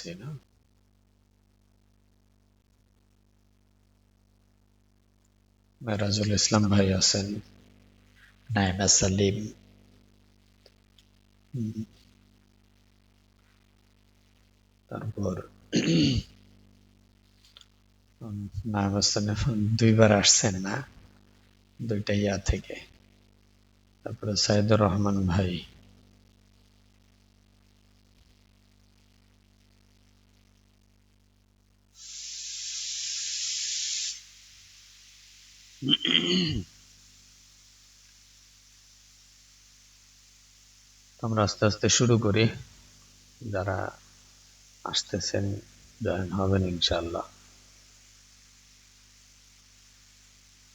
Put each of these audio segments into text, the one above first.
আছি না? মেরাজুল ইসলাম ভাই আছেন, নাইমা সালিম, তারপর নাইমা সালিম দুইবার আসছেন না, দুইটা ইয়া থেকে। তারপরে সাইদুর রহমান ভাই, আমরা আস্তে আস্তে শুরু করি। যারা আসতেছেন জয়েন হবেন ইনশাআল্লাহ।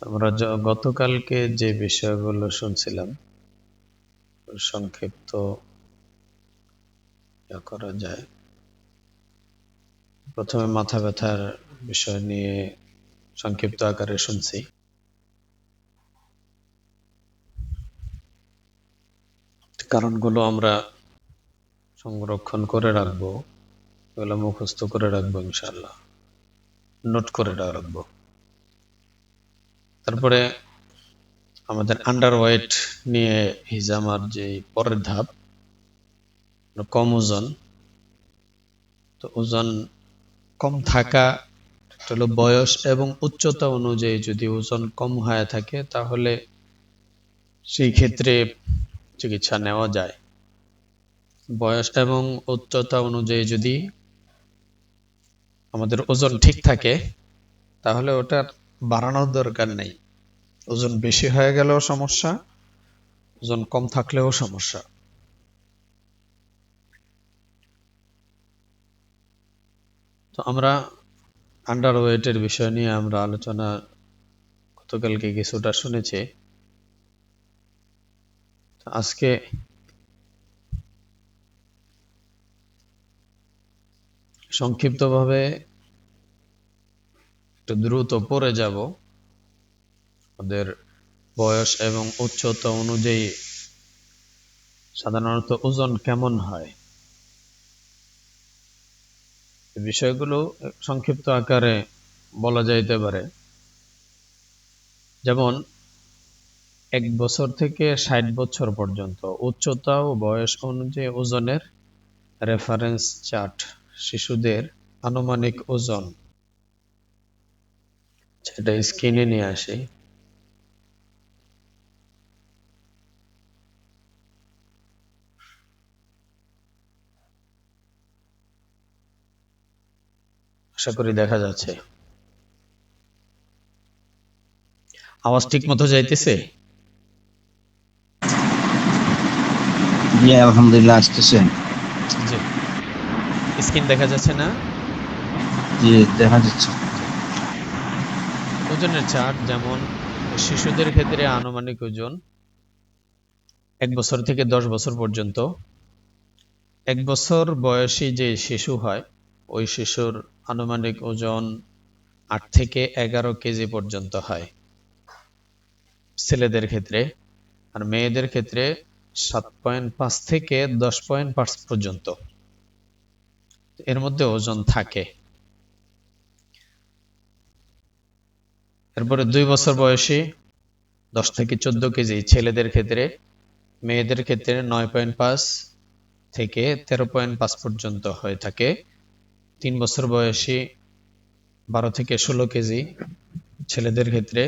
আমরা গতকালকে যে বিষয়গুলো শুনছিলাম সংক্ষিপ্ত করা যায়। প্রথমে মাথা ব্যথার বিষয় নিয়ে সংক্ষিপ্ত আকারে শুনছি। কারণগুলো আমরা সংরক্ষণ করে রাখবো, এগুলো মুখস্থ করে রাখবো ইনশাআল্লাহ, নোট করে রাখবো। তারপরে আমাদের আন্ডারওয়েট নিয়ে হিজামার যে পরের ধাপ, কম ওজন। তো ওজন কম থাকা হলো বয়স এবং উচ্চতা অনুযায়ী যদি ওজন কম হয়ে থাকে তাহলে সেই ক্ষেত্রে চিকিৎসা নেওয়া যায়। বয়স এবং উচ্চতা অনুযায়ী যদি আমাদের ওজন ঠিক থাকে তাহলে ওটা বাড়ানোর দরকার নেই। ওজন বেশি হয়ে গেলেও সমস্যা, ওজন কম থাকলেও সমস্যা। তো আমরা আন্ডারওয়েটের বিষয় নিয়ে আমরা আলোচনা গতকালকে কিছুটা শুনেছি। আজকে সংক্ষিপ্তভাবে একটু দ্রুত পড়ে যাব। ওদের বয়স এবং উচ্চতা অনুযায়ী সাধারণত ওজন কেমন হয়, এই বিষয়গুলো সংক্ষিপ্ত আকারে বলা যাইতে পারে। যেমন 1 বছর থেকে 60 বছর পর্যন্ত উচ্চতা ও বয়স অনুযায়ী ওজনের রেফারেন্স চার্ট, শিশুদের আনুমানিক ওজন, সেটা স্ক্রিনে নিয়ে আসি। আশা করি দেখা যাচ্ছে। আওয়াজ ঠিক মতো যাইতেছে? জি আলহামদুলিল্লাহ আসতেছে। জি, স্ক্রিন দেখা যাচ্ছে না? জি দেখা যাচ্ছে। ওজনের চার্ট, যেমন শিশুদের ক্ষেত্রে আনুমানিক ওজন 1 বছর থেকে 10 বছর পর্যন্ত। 1 বছর বয়সী যে শিশু হয় ওই শিশুর আনুমানিক ওজন 8 থেকে 11 কেজি পর্যন্ত হয় ছেলেদের ক্ষেত্রে, আর মেয়েদের ক্ষেত্রে 7.5 থেকে 10.5 পর্যন্ত এর মধ্যে ওজন থাকে। এরপরে 2 বছর বয়সী 10 থেকে 14 কেজি ছেলেদের ক্ষেত্রে, মেয়েদের ক্ষেত্রে 9.5 থেকে 13.5 পর্যন্ত হয়ে থাকে। 3 বছর বয়সী 12 থেকে 16 কেজি ছেলেদের ক্ষেত্রে,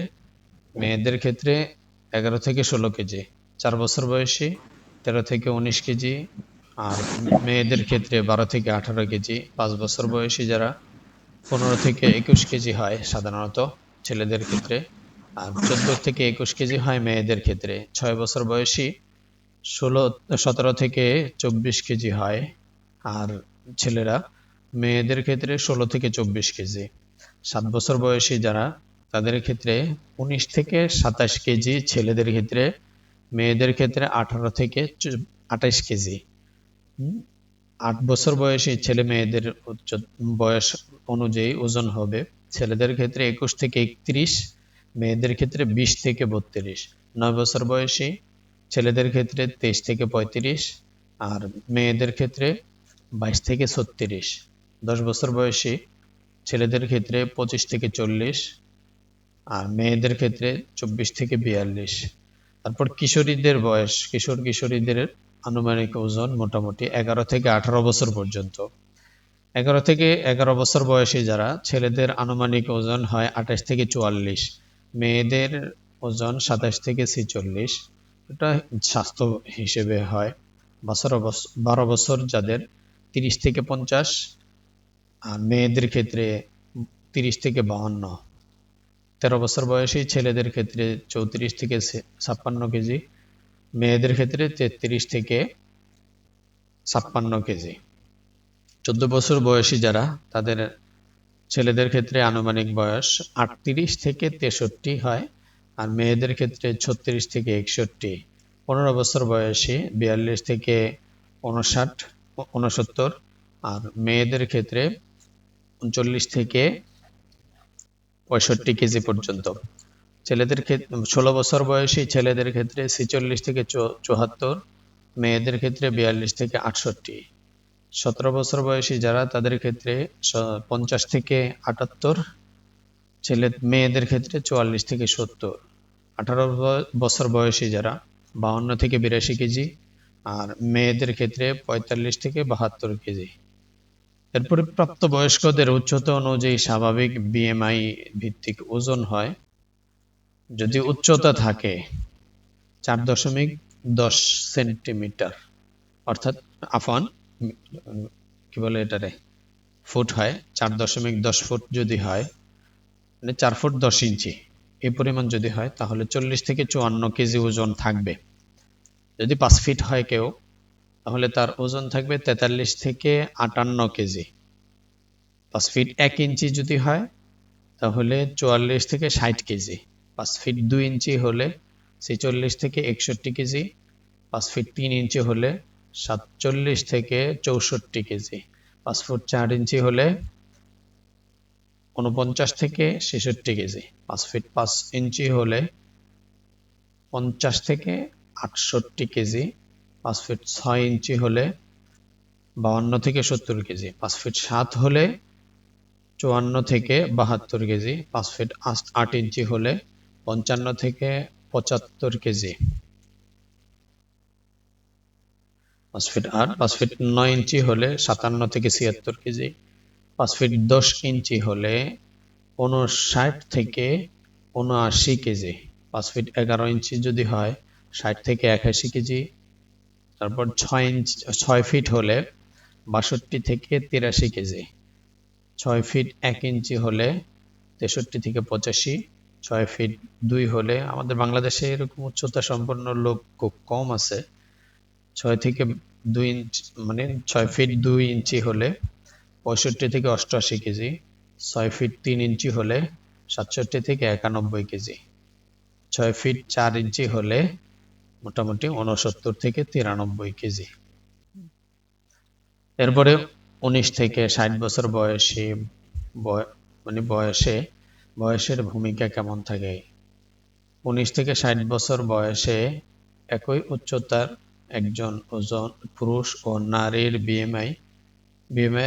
মেয়েদের ক্ষেত্রে 11 থেকে 16 কেজি। 4 বছর বয়সী 13 থেকে 19 কেজি, আর মেয়েদের ক্ষেত্রে 12 থেকে 18 কেজি। 5 বছর বয়সী যারা 15 থেকে 21 কেজি হয় সাধারণত ছেলেদের ক্ষেত্রে, আর 14 থেকে 21 কেজি হয় মেয়েদের ক্ষেত্রে। 6 বছর বয়সী 17 থেকে 24 কেজি হয় আর ছেলেরা, মেয়েদের ক্ষেত্রে 16 থেকে 24 কেজি। 7 বছর বয়সী যারা তাদের ক্ষেত্রে 19 থেকে 27 কেজি ছেলেদের ক্ষেত্রে, মেয়েদের ক্ষেত্রে 18 থেকে 28 কেজি। 8 বছর বয়সী ছেলে মেয়েদের বয়স অনুযায়ী ওজন হবে ছেলেদের ক্ষেত্রে 21 থেকে 31, মেয়েদের ক্ষেত্রে 20 থেকে 32। 9 বছর বয়সী ছেলেদের ক্ষেত্রে 23 থেকে 35, আর মেয়েদের ক্ষেত্রে 22 থেকে 36। 10 বছর বয়সী ছেলেদের ক্ষেত্রে 25 থেকে 40, আর মেয়েদের ক্ষেত্রে 24 থেকে 42। তারপর কিশোরীদের বয়স, কিশোরীদের আনুমানিক ওজন মোটামুটি 11 থেকে 18 বছর পর্যন্ত। 11 থেকে 11 বছর বয়সী যারা, ছেলেদের আনুমানিক ওজন হয় 28 থেকে 44, মেয়েদের ওজন 27 থেকে 46। এটা স্বাস্থ্য হিসেবে হয়। 12 বছর যাদের 30 থেকে 50, আর মেয়েদের ক্ষেত্রে 30 থেকে 52। 13 বছর বয়সী ছেলেদের ক্ষেত্রে 34 থেকে 56 কেজি, মেয়েদের ক্ষেত্রে 33 থেকে 56 কেজি। 14 বছর বয়সী যারা, তাদের ছেলেদের ক্ষেত্রে আনুমানিক বয়স 38 থেকে 63 হয়, আর মেয়েদের ক্ষেত্রে 36 থেকে 61। 15 বছর বয়সী 42 থেকে 69, আর মেয়েদের ক্ষেত্রে 39 থেকে 65 কেজি পর্যন্ত। ছেলেদের ক্ষেত্রে 16 বছর বয়সী ছেলেদের ক্ষেত্রে 46 থেকে 74, মেয়েদের ক্ষেত্রে 42 থেকে 68। 17 বছর বয়সী যারা, তাদের ক্ষেত্রে 50 থেকে 78, মেয়েদের ক্ষেত্রে 44 থেকে 70। 18 বছর বয়সী যারা, 52 থেকে 82 কেজি, আর মেয়েদের ক্ষেত্রে 45 থেকে 72 কেজি। এরপরে প্রাপ্তবয়স্কদের উচ্চতা অনুযায়ী স্বাভাবিক বিএমআই ভিত্তিক ওজন হয়। যদি উচ্চতা থাকে 4.10 সেন্টিমিটার, অর্থাৎ কি বলে এটারে, ফুট হয়, 4.10 ফুট যদি হয়, মানে 4 ফুট 10 ইঞ্চি, এই পরিমাণ যদি হয়, তাহলে 40 থেকে 54 কেজি ওজন থাকবে। যদি 5 ফিট হয় কেউ, তাহলে তার ওজন থাকবে 43 থেকে 58 কেজি। 5 ফিট 1 ইঞ্চি যদি হয়, তাহলে 44 থেকে 60 কেজি। 5 ফিট 2 ইঞ্চি হলে 46 থেকে 61 কেজি। 5 ফিট 3 ইঞ্চি হলে 47 থেকে 64 কেজি। 5 ফুট 4 ইঞ্চি হলে 49 থেকে 66 কেজি। 5 ফিট 5 ইঞ্চি হলে 50 থেকে 68 কেজি। 5 ফিট 6 ইঞ্চি হলে 52 থেকে 70 কেজি। 5 ফিট 7 হলে 54 থেকে 72 কেজি। 5 ফিট 8 ইঞ্চি হলে 55 থেকে 75 কেজি। 5 ফিট 8, 5 ফিট 9 ইঞ্চি হলে 57 থেকে 76 কেজি। 5 ফিট 10 ইঞ্চি হলে 59 থেকে 79 কেজি। 5 ফিট 11 ইঞ্চি যদি হয়, 60 থেকে 81 কেজি। তারপর 6 ফিট হলে 62 থেকে 83 কেজি। 6 ফিট 1 ইঞ্চি হলে 63 থেকে 85। 6 ফিট 2 হলে, আমাদের বাংলাদেশে এরকম উচ্চতা সম্পন্ন লোক খুব কম আছে। 6 থেকে 2 ইঞ্চি, মানে 6 ফিট 2 ইঞ্চি হলে 65 থেকে 88 কেজি। 6 ফিট 3 ইঞ্চি হলে 67 থেকে 91 কেজি। 6 ফিট 4 ইঞ্চি হলে মোটামুটি 69 থেকে 93 কেজি। এরপরে 19 থেকে 60 বছর বয়সী, মানে বয়সের ভূমিকা কেমন থাকে। 19 থেকে 60 বছর বয়সে একই উচ্চতার একজন ওজন পুরুষ ও নারীর বিএমআই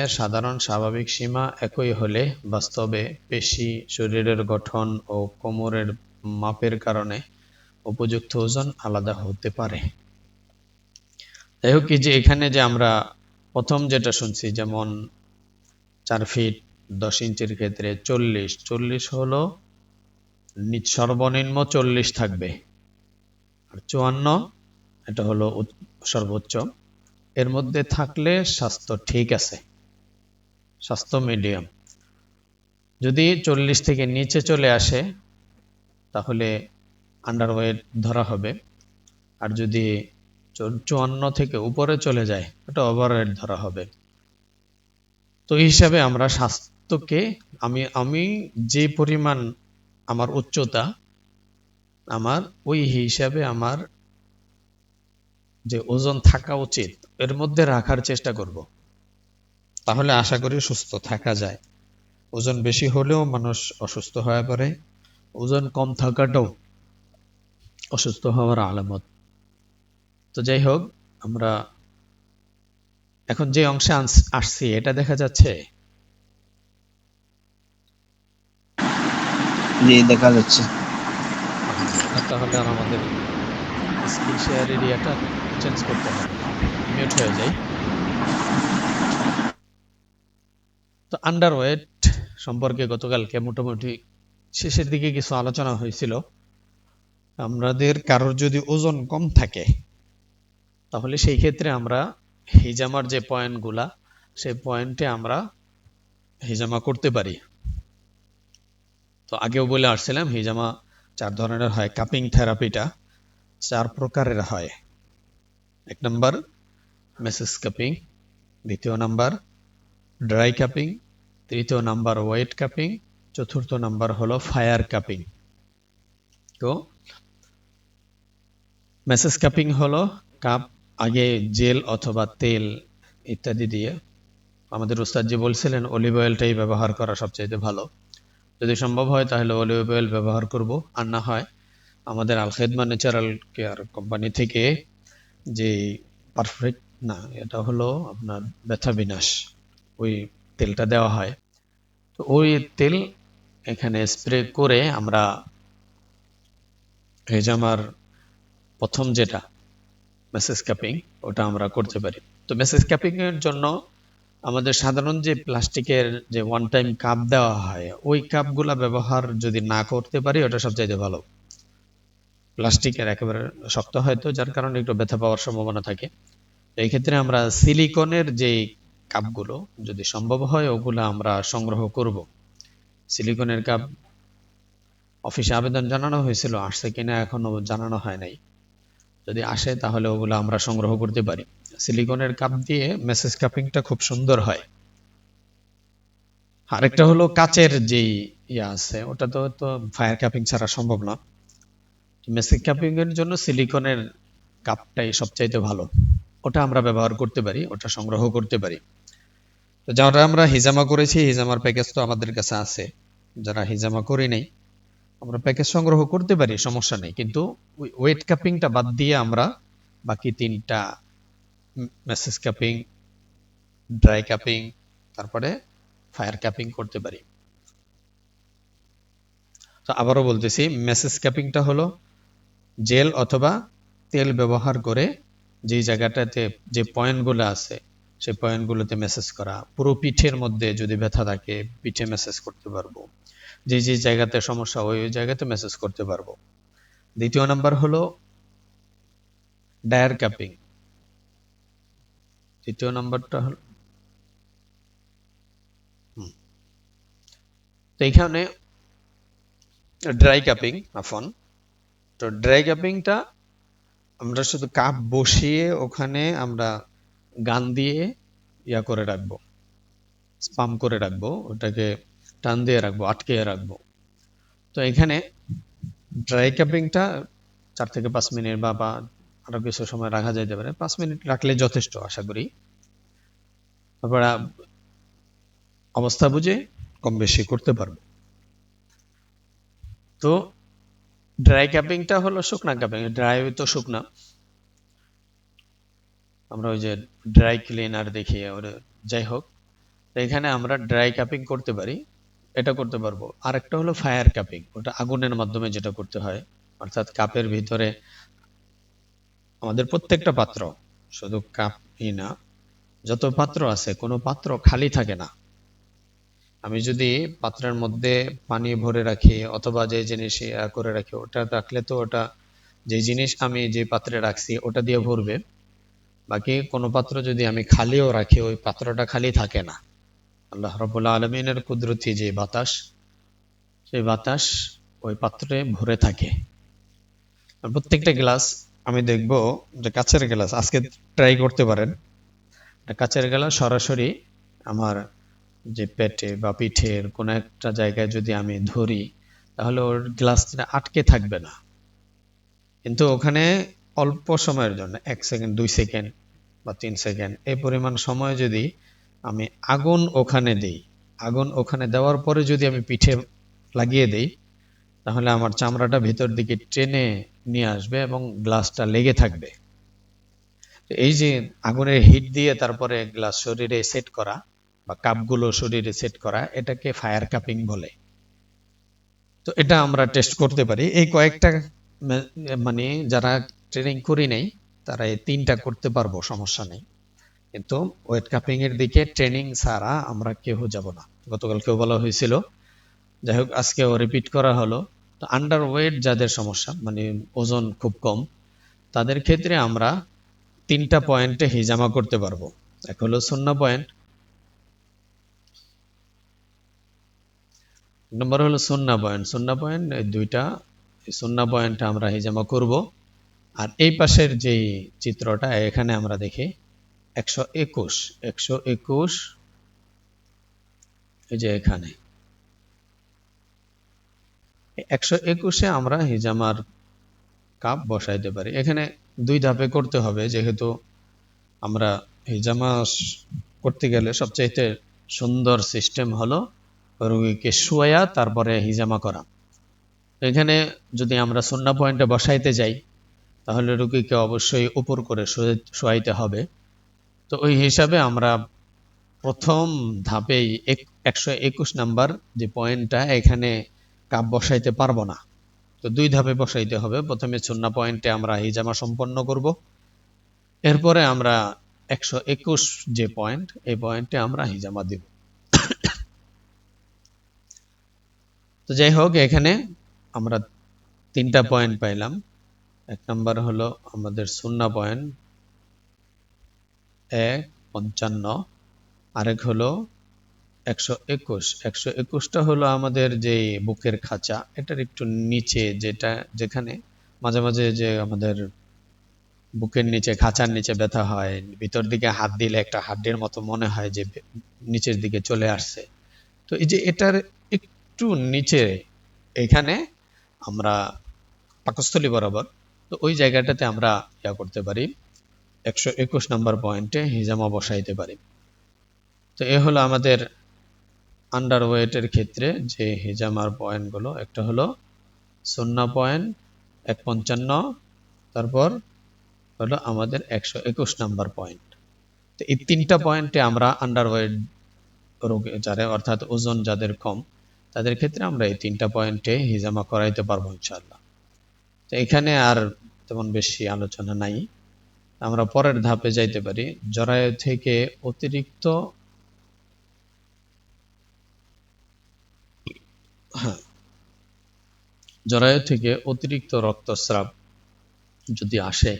এর সাধারণ স্বাভাবিক সীমা একই হলে, বাস্তবে পেশি, শরীরের গঠন ও কোমরের মাপের কারণে উপযুক্ত ওজন আলাদা হতে পারে। যাই হোক, যে এখানে যে আমরা প্রথম যেটা শুনছি, যেমন 4 ফিট 10 ইঞ্চির ক্ষেত্রে 40 হলো সর্বনিম্ন 40 থাকবে, আর 54 এটা হলো সর্বোচ্চ। এর মধ্যে থাকলে স্বাস্থ্য ঠিক আছে, স্বাস্থ্য মিডিয়াম। যদি 40 থেকে নিচে চলে আসে, তাহলে আন্ডারওয়েট ধরা হবে। আর যদি 54 থেকে উপরে চলে যায়, এটা ওভারওয়েট ধরা হবে। তো এই হিসাবে আমরা স্বাস্থ্যকে, আমি যে পরিমাণ আমার উচ্চতা, আমার ওই হিসাবে আমার যে ওজন থাকা উচিত, এর মধ্যে রাখার চেষ্টা করব। তাহলে আশা করি সুস্থ থাকা যায়। ওজন বেশি হলেও মানুষ অসুস্থ হয়ে পড়ে, ওজন কম থাকাটাও অসুস্থ হওয়ার আলামত। তো যাই হোক, আমরা এখন যে অংশে আসছি, এটা দেখা যাচ্ছে জি দেখা যাচ্ছে। আলহামদুলিল্লাহ, তাহলে আর আমাদের স্ক্রিন শেয়ার এরিয়াটা চেঞ্জ করতে হবে না। মিউট হয়ে যাই। তো আন্ডারওয়েট সম্পর্কে গতকালকে মোটামুটি শেষের দিকে কিছু আলোচনা হয়েছিল। আমাদের কারোর যদি ওজন কম থাকে তাহলে সেই ক্ষেত্রে আমরা হিজামার যে পয়েন্টগুলা সেই পয়েন্টে আমরা হিজামা করতে পারি। তো আগেও বলে আসছিলাম হিজামা 4 ধরনের হয়। কাপিং থেরাপিটা 4 প্রকারের হয়। 1 নাম্বার মেসেজ কাপিং, দ্বিতীয় নাম্বার ড্রাই কাপিং, তৃতীয় নাম্বার ওয়েট কাপিং, চতুর্থ নাম্বার হলো ফায়ার কাপিং। তো মেসেজ কাপিং হলো কাপ আগে জেল অথবা তেল ইত্যাদি দিয়ে, আমাদের উস্তাদ যে বলছিলেন অলিভ অয়েলটাই ব্যবহার করা সবচেয়ে ভালো। যদি সম্ভব হয় তাহলে অলিভ অয়েল ব্যবহার করব, আর না হয় আমাদের আল খেদমা ন্যাচারাল কেয়ার কোম্পানি থেকে যে পারফেক্ট না, এটা হলো আপনার ব্যথা বিনাশ, ওই তেলটা দেওয়া হয়। তো ওই তেল এখানে স্প্রে করে আমরা হেজামার প্রথম যেটা মেসেজ ক্যাপিং ওটা আমরা করতে পারি। তো মেসেজ ক্যাপিং এর জন্য আমাদের সাধারণ যে প্লাস্টিকের যে ওয়ান টাইম কাপ দেওয়া হয় ওই কাপগুলা ব্যবহার যদি না করতে পারি ওটা সবচাইতে ভালো। প্লাস্টিকের একেবারে শক্ত হয়, তো যার কারণে একটু ব্যথা পাওয়ার সম্ভাবনা থাকে। এই ক্ষেত্রে আমরা সিলিকনের যে কাপগুলো যদি সম্ভব হয় ওগুলো আমরা সংগ্রহ করব। সিলিকনের কাপ অফিসে আবেদন জানানো হয়েছিল, আসছে কিনা এখনো জানানো হয় নাই। যদি আসে তাহলে ওগুলো আমরা সংগ্রহ করতে পারি। সিলিকনের কাপ দিয়ে মেসেজ কাপিংটা খুব সুন্দর হয়। আরেকটা হলো কাচের যেই ইয়া আছে, ওটা তো ফায়ার কাপিং ছাড়া সম্ভব না। মেসেজ কাপিং এর জন্য সিলিকনের কাপটাই সবচাইতে ভালো, ওটা আমরা ব্যবহার করতে পারি, ওটা সংগ্রহ করতে পারি। তো যারা আমরা হিজামা করেছি হিজামার প্যাকেজ তো আমাদের কাছে আছে, যারা হিজামা করি নাই আমরা প্যাকেজ সংগ্রহ করতে পারি, সমস্যা নেই। কিন্তু ওয়েট কাপিংটা বাদ দিয়ে আমরা বাকি তিনটা মেসেজ কাপিং, ড্রাই কাপিং, তারপরে ফায়ার কাপিং করতে পারি। তো আবারও বলতেছি, মেসেজ কাপিংটা হলো জেল অথবা তেল ব্যবহার করে যে জায়গাটাতে যে পয়েন্টগুলো আছে সেই পয়েন্টগুলোতে মেসেজ করা। পুরো পিঠের মধ্যে যদি ব্যথা থাকে পিঠে মেসেজ করতে পারবো, যে যে জায়গাতে সমস্যা ওই জায়গাতে মেসেজ করতে পারবো। দ্বিতীয় নাম্বার হলো ডায়ার কাপিং। তৃতীয় নাম্বারটা হলো তো এখানে ড্রাই কাপিং আফন। তো ড্রাই কাপিংটা আমরা শুধু কাপ বসিয়ে ওখানে আমরা গান দিয়ে ইয়া করে রাখবো, স্পাম করে রাখবো, ওটাকে টান দিয়ে রাখবো, আটকে রাখবো। তো এখানে ড্রাই কাপিংটা 4 থেকে 5 মিনিট বা আরো কিছু সময় রাখা যাইতে পারে, 5 মিনিট রাখলে যথেষ্ট আশা করি। তারপরে অবস্থা বুঝে কম বেশি করতে পারবো। তো ড্রাই কাপিংটা হলো শুকনা কাপিং, ড্রাই তো শুকনা, আমরা ওই যে ড্রাই ক্লিনার দেখি ওরা, যাই হোক। তো এখানে আমরা ড্রাই কাপিং করতে পারি, এটা করতে পারবো। আরেকটা হলো ফায়ার কাপিং, ওটা আগুনের মাধ্যমে যেটা করতে হয়, অর্থাৎ কাপের ভিতরে আমাদের প্রত্যেকটা পাত্র, শুধু কাপই না, যত পাত্র আছে কোনো পাত্র খালি থাকে না। আমি যদি পাত্রের মধ্যে পানি ভরে রাখি অথবা যে জিনিস করে রাখি, ওটা রাখলে তো ওটা যে জিনিস আমি যে পাত্রে রাখছি ওটা দিয়ে ভরবে। বাকি কোনো পাত্র যদি আমি খালিও রাখি ওই পাত্রটা খালি থাকে না। আল্লাহ রাব্বুল আলামিনের কুদরতি যে বাতাস, সেই বাতাস ওই পাত্রে ভরে থাকে। আর প্রত্যেকটা গ্লাস আমি দেখব যে কাচের গ্লাস, আজকে ট্রাই করতে পারেন, কাচের গ্লাস সরাসরি আমার যে পেটে বা পিঠের কোনো একটা জায়গায় যদি আমি ধরি তাহলে ওর গ্লাসটা আটকে থাকবে না। কিন্তু ওখানে অল্প সময়ের জন্য 1 সেকেন্ড 2 সেকেন্ড বা 3 সেকেন্ড এই পরিমাণ সময় যদি আমি আগুন ওখানে দিই, আগুন ওখানে দেওয়ার পরে যদি আমি পিঠে লাগিয়ে দেই তাহলে আমার চামড়াটা ভিতর দিকে টেনে নিয়ে আসবে এবং গ্লাসটা লেগে থাকবে। এই যে আগুনের হিট দিয়ে তারপরে গ্লাস শরীরে সেট করা বা কাপগুলো শরীরে সেট করা, এটাকে ফায়ার কাপিং বলে। তো এটা আমরা টেস্ট করতে পারি। এই কয়েকটা মানে যারা ট্রেনিং করি নাই তারা এই 3টা করতে পারবো, সমস্যা নেই। কিন্তু ওয়েট কাপিং এর দিকে ট্রেনিং ছাড়া আমরা কেউ যাব না। গতকাল কেউ বলা হয়েছিল, যাই হোক আজকেও রিপিট করা হলো। তো আন্ডার ওয়েট যাদের সমস্যা, মানে ওজন খুব কম, তাদের ক্ষেত্রে আমরা 3টা পয়েন্টে হিজামা করতে পারবো। এক হলো সুন্নাহ পয়েন্ট, নম্বর হলো সুন্নাহ পয়েন্ট। সুন্নাহ পয়েন্ট এই দুইটা, সুন্নাহ পয়েন্টে আমরা হিজামা করব। আর এই পাশের যেই চিত্রটা এখানে আমরা দেখি 121 এই যে এখানে 121-এ আমরা হিজামার কাপ বসাইতে পারি। এখানে 2 ধাপে করতে হবে, যেহেতু আমরা হিজামা করতে গেলে সবচাইতে সুন্দর সিস্টেম হলো রোগীকে শুয়াইয়া তারপরে হিজামা করা। এখানে যদি আমরা সুন্নাহ পয়েন্টে বসাইতে যাই তাহলে রোগীকে অবশ্যই উপর করে শোয়াইতে হবে। তো ওই হিসাবে আমরা প্রথম ধাপেই 121 নাম্বার যে পয়েন্টটা, এখানে কাপ বসাইতে পারবো না। তো 2 ধাপে বসাইতে হবে। প্রথমে সুন্নাহ পয়েন্টে আমরা হিজামা সম্পন্ন করব, এরপরে আমরা 121 যে পয়েন্ট, এই পয়েন্টে আমরা হিজামা দিব। তো যাই হোক, এখানে আমরা 3টা পয়েন্ট পাইলাম। এক নাম্বার হলো আমাদের সুন্নাহ পয়েন্ট 155, আরেক হলো 121টা হলো আমাদের যে বুকের খাঁচা, এটার একটু নিচে, যেখানে মাঝে মাঝে যে আমাদের বুকের নিচে, খাঁচার নিচে ব্যথা হয়, ভিতর দিকে হাত দিলে একটা হাড্ডির মতো মনে হয় যে নিচের দিকে চলে আসছে। তো এই যে এটার একটু নিচে এখানে আমরা পাকস্থলী বরাবর, তো ওই জায়গাটাতে আমরা করতে পারি, 121 নাম্বার পয়েন্টে হিজামা বসাইতে পারি। তো এ হলো আমাদের আন্ডার ওয়েটের ক্ষেত্রে যে হিজামার পয়েন্টগুলো। একটা হলো সুন্নাহ পয়েন্ট 155, তারপর হলো আমাদের 121 নাম্বার পয়েন্ট। তো এই 3টা পয়েন্টে আমরা আন্ডার ওয়েট রোগে যারা, অর্থাৎ ওজন যাদের কম, তাদের ক্ষেত্রে আমরা এই 3টা পয়েন্টে হিজামা করাইতে পারবো ইনশাআল্লাহ। তো এখানে আর তেমন বেশি আলোচনা নাই, আমরা পরের ধাপে যাইতে পারি। জরায়ু থেকে অতিরিক্ত জরায়ু থেকে অতিরিক্ত রক্তস্রাব যদি আসে,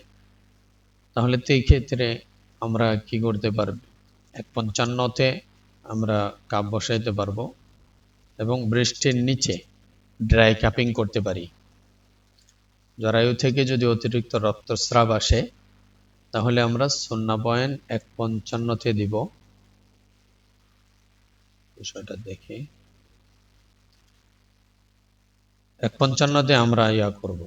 তাহলে তো এই ক্ষেত্রে আমরা কি করতে পারবো, 155-তে আমরা কাপ বসাইতে পারবো এবং ব্রেস্টের নিচে ড্রাই কাপিং করতে পারি। জরায়ু থেকে যদি অতিরিক্ত রক্তস্রাব আসে তাহলে আমরা সুন্নাহ পয়েন্ট 155-তে দিব। বিষয়টা দেখি, 155-তে আমরা করব।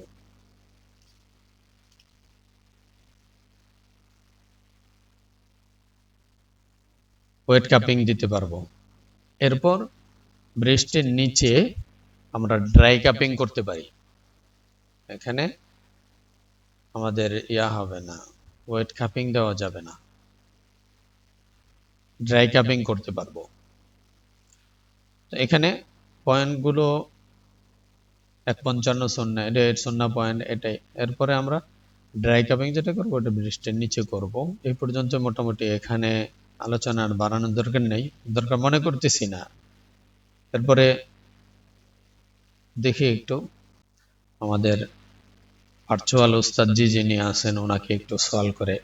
ওয়েট কাপিং দিতে পারবো। এরপর ব্রেস্টের নিচে আমরা ড্রাই কাপিং করতে পারি। এখানে আমাদের হবে না, ওয়েট কাপিং দেওয়া যাবে না, ড্রাই কাপিং করতে পারবো। এখানে পয়েন্টগুলো 155 সুন্নাহ, এটা সুন্নাহ পয়েন্ট এটাই। এরপরে আমরা ড্রাই কাপিং যেটা করবো ওটা ব্রেস্টের নিচে করব। এই পর্যন্ত মোটামুটি, এখানে আলোচনার বাড়ানোর দরকার নেই, দরকার মনে করতেছি না। তারপরে দেখি একটু আমাদের ভার্চুয়াল উস্তাদ যিনি আছেন ওনাকে একটু সলভ করে।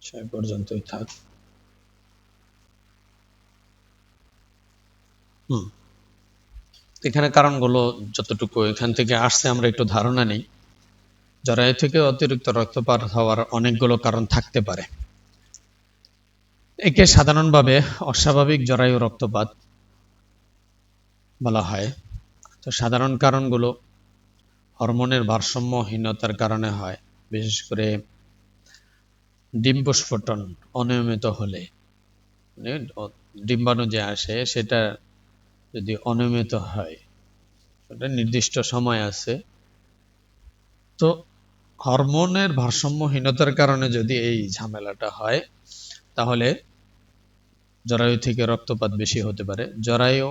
সেই পর্যন্তই থাক। এখানে কারণগুলো যতটুকু এখান থেকে আসছে আমরা একটু ধারণা নেই। জরায়ু থেকে অতিরিক্ত রক্তপাত হওয়ার অনেকগুলো কারণ থাকতে পারে। একে সাধারণভাবে অস্বাভাবিক জরায়ু রক্তপাত বলা হয়। তো সাধারণ কারণগুলো হরমোনের ভারসাম্যহীনতার কারণে হয়, বিশেষ করে ডিম্বস্ফোটন অনিয়মিত হলে, মানে ডিম্বাণু যে আসে সেটা যদি অনিয়মিত হয়, সেটা নির্দিষ্ট সময় আছে, তো হরমোনের ভারসাম্যহীনতার কারণে যদি এই ঝামেলাটা হয় তাহলে জরায়ু থেকে রক্তপাত বেশি হতে পারে। জরায়ু,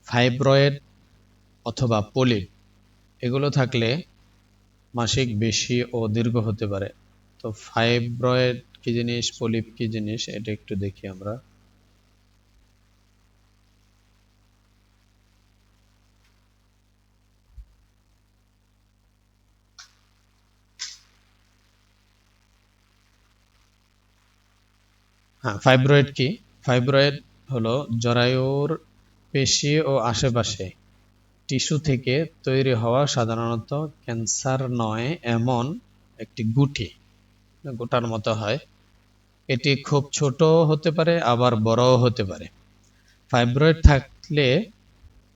ফাইব্রয়েড অথবা পলিপ এগুলো থাকলে মাসিক বেশি ও দীর্ঘ হতে পারে। তো ফাইব্রয়েড কি জিনিস, পলিপ কি জিনিস, এটা একটু দেখি আমরা। হ্যাঁ, ফাইব্রয়েড কি? ফাইব্রয়েড হলো জরায়ুর পেশি ও আশেপাশে টিস্যু থেকে তৈরি হওয়া সাধারণত ক্যান্সার নয় এমন একটি গুটি, গোটার মতো হয়। এটি খুব ছোট হতে পারে আবার বড়ও হতে পারে। ফাইব্রয়েড থাকলে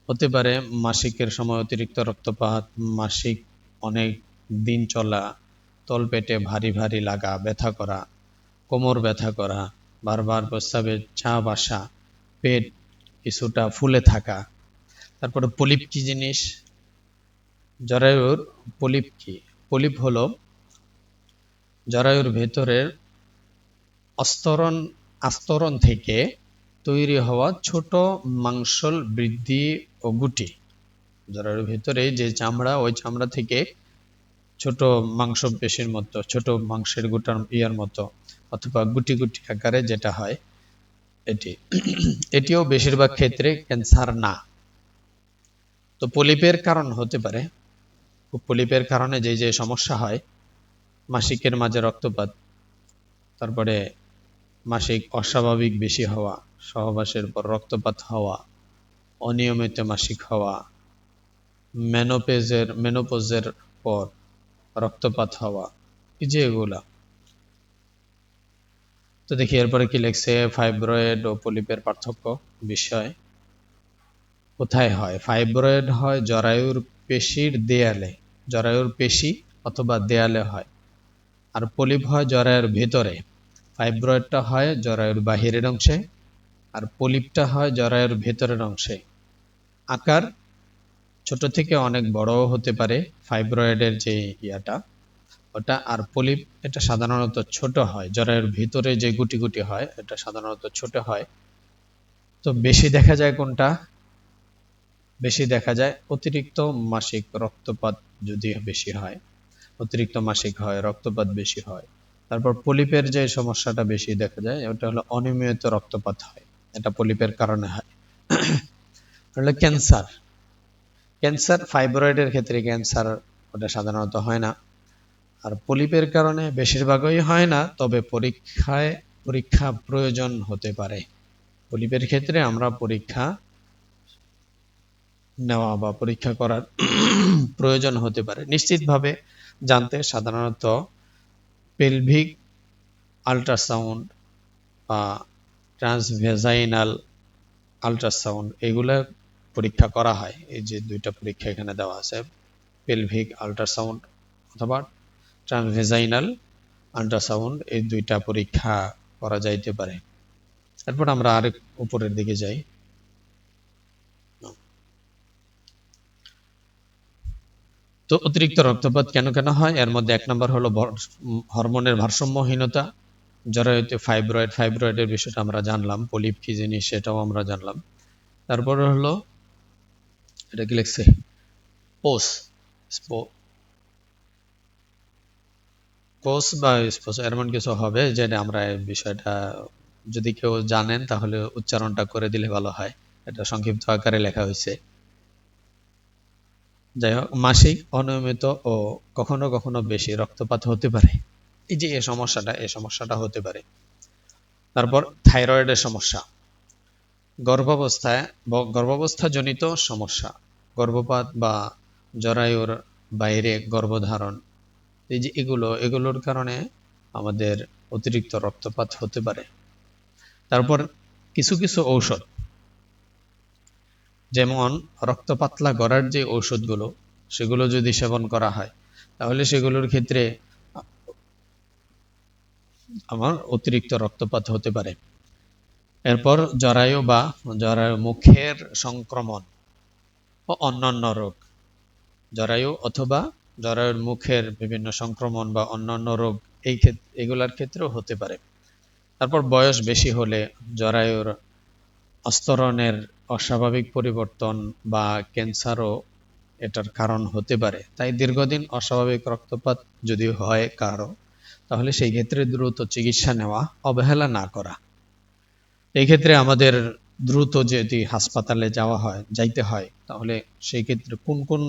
হতে পারে মাসিকের সময় অতিরিক্ত রক্তপাত, মাসিক অনেক দিন চলা, তলপেটে ভারী ভারী লাগা, ব্যথা করা, কোমর ব্যথা করা, বারবার প্রস্রাবে চাপ আসা, পেট কিছুটা ফুলে থাকা। তারপরে পলিপ কি জিনিস? জরায়ুর পলিপ কি? পলিপ হলো জরায়ুর ভেতরের আস্তরণ থেকে তৈরি হওয়া ছোট মাংসল বৃদ্ধি ও গুটি। জরায়ুর ভেতরে যে চামড়া, ওই চামড়া থেকে ছোট মাংসপেশির মতো, ছোট মাংসের গুটার ইয়ার মতো অথবা গুটি গুটি আকারে যেটা হয় এটি। এটিও বেশিরভাগ ক্ষেত্রে ক্যান্সার না। তো পলিপের কারণ হতে পারে, পলিপের কারণে যে যে সমস্যা হয়, মাসিকের মাঝে রক্তপাত, তারপরে মাসিক অস্বাভাবিক বেশি হওয়া, সহবাসের পর রক্তপাত হওয়া, অনিয়মিত মাসিক হওয়া, মেনোপজের পর রক্তপাত হওয়া, এই যে এগুলা। তো দেখি এরপরে কি লিখছে, ফাইব্রয়েড ও পলিপের পার্থক্য বিষয়। কোথায় হয়? ফাইব্রয়েড হয় জরায়ুর পেশির দেয়ালে, জরায়ুর পেশি অথবা দেয়ালে হয়। আর পলিপ হয় জরায়ুর ভেতরে। ফাইব্রয়েডটা হয় জরায়ুর বাহিরের অংশে, আর পলিপটা হয় জরায়ুর ভেতরের অংশে। আকার ছোট থেকে অনেক বড়ও হতে পারে ফাইব্রয়েডের যে ইয়াটা, ওটা। আর পলিপ এটা সাধারণত ছোট হয়, জরায়ুর ভিতরে যে গুটি গুটি হয় এটা সাধারণত ছোট হয়। তো বেশি দেখা যায় কোনটা? বেশি দেখা যায় অতিরিক্ত মাসিক রক্তপাত যদি বেশি হয়, অতিরিক্ত মাসিক হয়, রক্তপাত বেশি হয়। তারপর পলিপের যে সমস্যাটা বেশি দেখা যায় ওটা হলো অনিয়মিত রক্তপাত হয়, এটা পলিপের কারণে হয়। হলো ক্যান্সার। ক্যান্সার ফাইব্রয়েডের ক্ষেত্রে ক্যান্সার ওটা সাধারণত হয় না। আর পলিপের কারণে বেশিরভাগই হয় না, তবে পরীক্ষা প্রয়োজন হতে পারে। পলিপের ক্ষেত্রে আমরা পরীক্ষা নেওয়া বা পরীক্ষা করার প্রয়োজন হতে পারে। নিশ্চিতভাবে জানতে সাধারণত পেলভিক আল্ট্রাসাউন্ড বা ট্রান্সভেজাইনাল আল্ট্রাসাউন্ড এগুলা পরীক্ষা করা হয়। এই যে দুইটা পরীক্ষা এখানে দেওয়া আছে, পেলভিক আল্ট্রাসাউন্ড অথবা ট্রান্সভেজাইনাল আল্ট্রাসাউন্ড, এই দুইটা পরীক্ষা করা যাইতে পারে। এরপর আমরা আরেক উপরের দিকে যাই। তো অতিরিক্ত রক্তপাত কেন কেন হয়? এর মধ্যে এক নম্বর হলো হরমোনের ভারসাম্যহীনতা, জরায়ুতে ফাইব্রয়েডের বিষয়টা আমরা জানলাম, পলিপ কি জিনিস সেটাও আমরা জানলাম। তারপরে হলো এটা কি লিখছে, পোস পোস বা স্পোস এমন কিছু হবে, যেটা আমরা এই বিষয়টা যদি কেউ জানেন তাহলে উচ্চারণটা করে দিলে ভালো হয়। এটা সংক্ষিপ্ত আকারে লেখা হয়েছে। যাই হোক, মাসিক অনিয়মিত ও কখনো কখনো বেশি রক্তপাত হতে পারে, এই যে এই সমস্যাটা হতে পারে। তারপর থাইরয়েডের সমস্যা, গর্ভাবস্থাজনিত সমস্যা, গর্ভপাত বা জরায়ুর বাইরে গর্ভধারণ, এই যে এগুলোর কারণে আমাদের অতিরিক্ত রক্তপাত হতে পারে। তারপর কিছু কিছু ঔষধ, যেমন রক্ত পাতলা করার যে ঔষধগুলো, সেগুলো যদি সেবন করা হয় তাহলে সেগুলোর ক্ষেত্রে আমার অতিরিক্ত রক্তপাত হতে পারে। এরপর জরায়ু মুখের সংক্রমণ ও অন্যান্য রোগ, জরায়ু অথবা জরায়ুর মুখের বিভিন্ন সংক্রমণ বা অন্যান্য রোগ এগুলার ক্ষেত্রেও হতে পারে। তারপর বয়স বেশি হলে জরায়ুর আস্তরণের অস্বাভাবিক পরিবর্তন বা ক্যান্সারও এটার কারণ হতে পারে। তাই দীর্ঘদিন অস্বাভাবিক রক্তপাত যদি হয় কারো, তাহলে সেই ক্ষেত্রে দ্রুত চিকিৎসা নেওয়া, অবহেলা না করা। এই ক্ষেত্রে আমাদের দ্রুত যদি হাসপাতালে যাইতে হয়, তাহলে সেই ক্ষেত্রে কোন কোন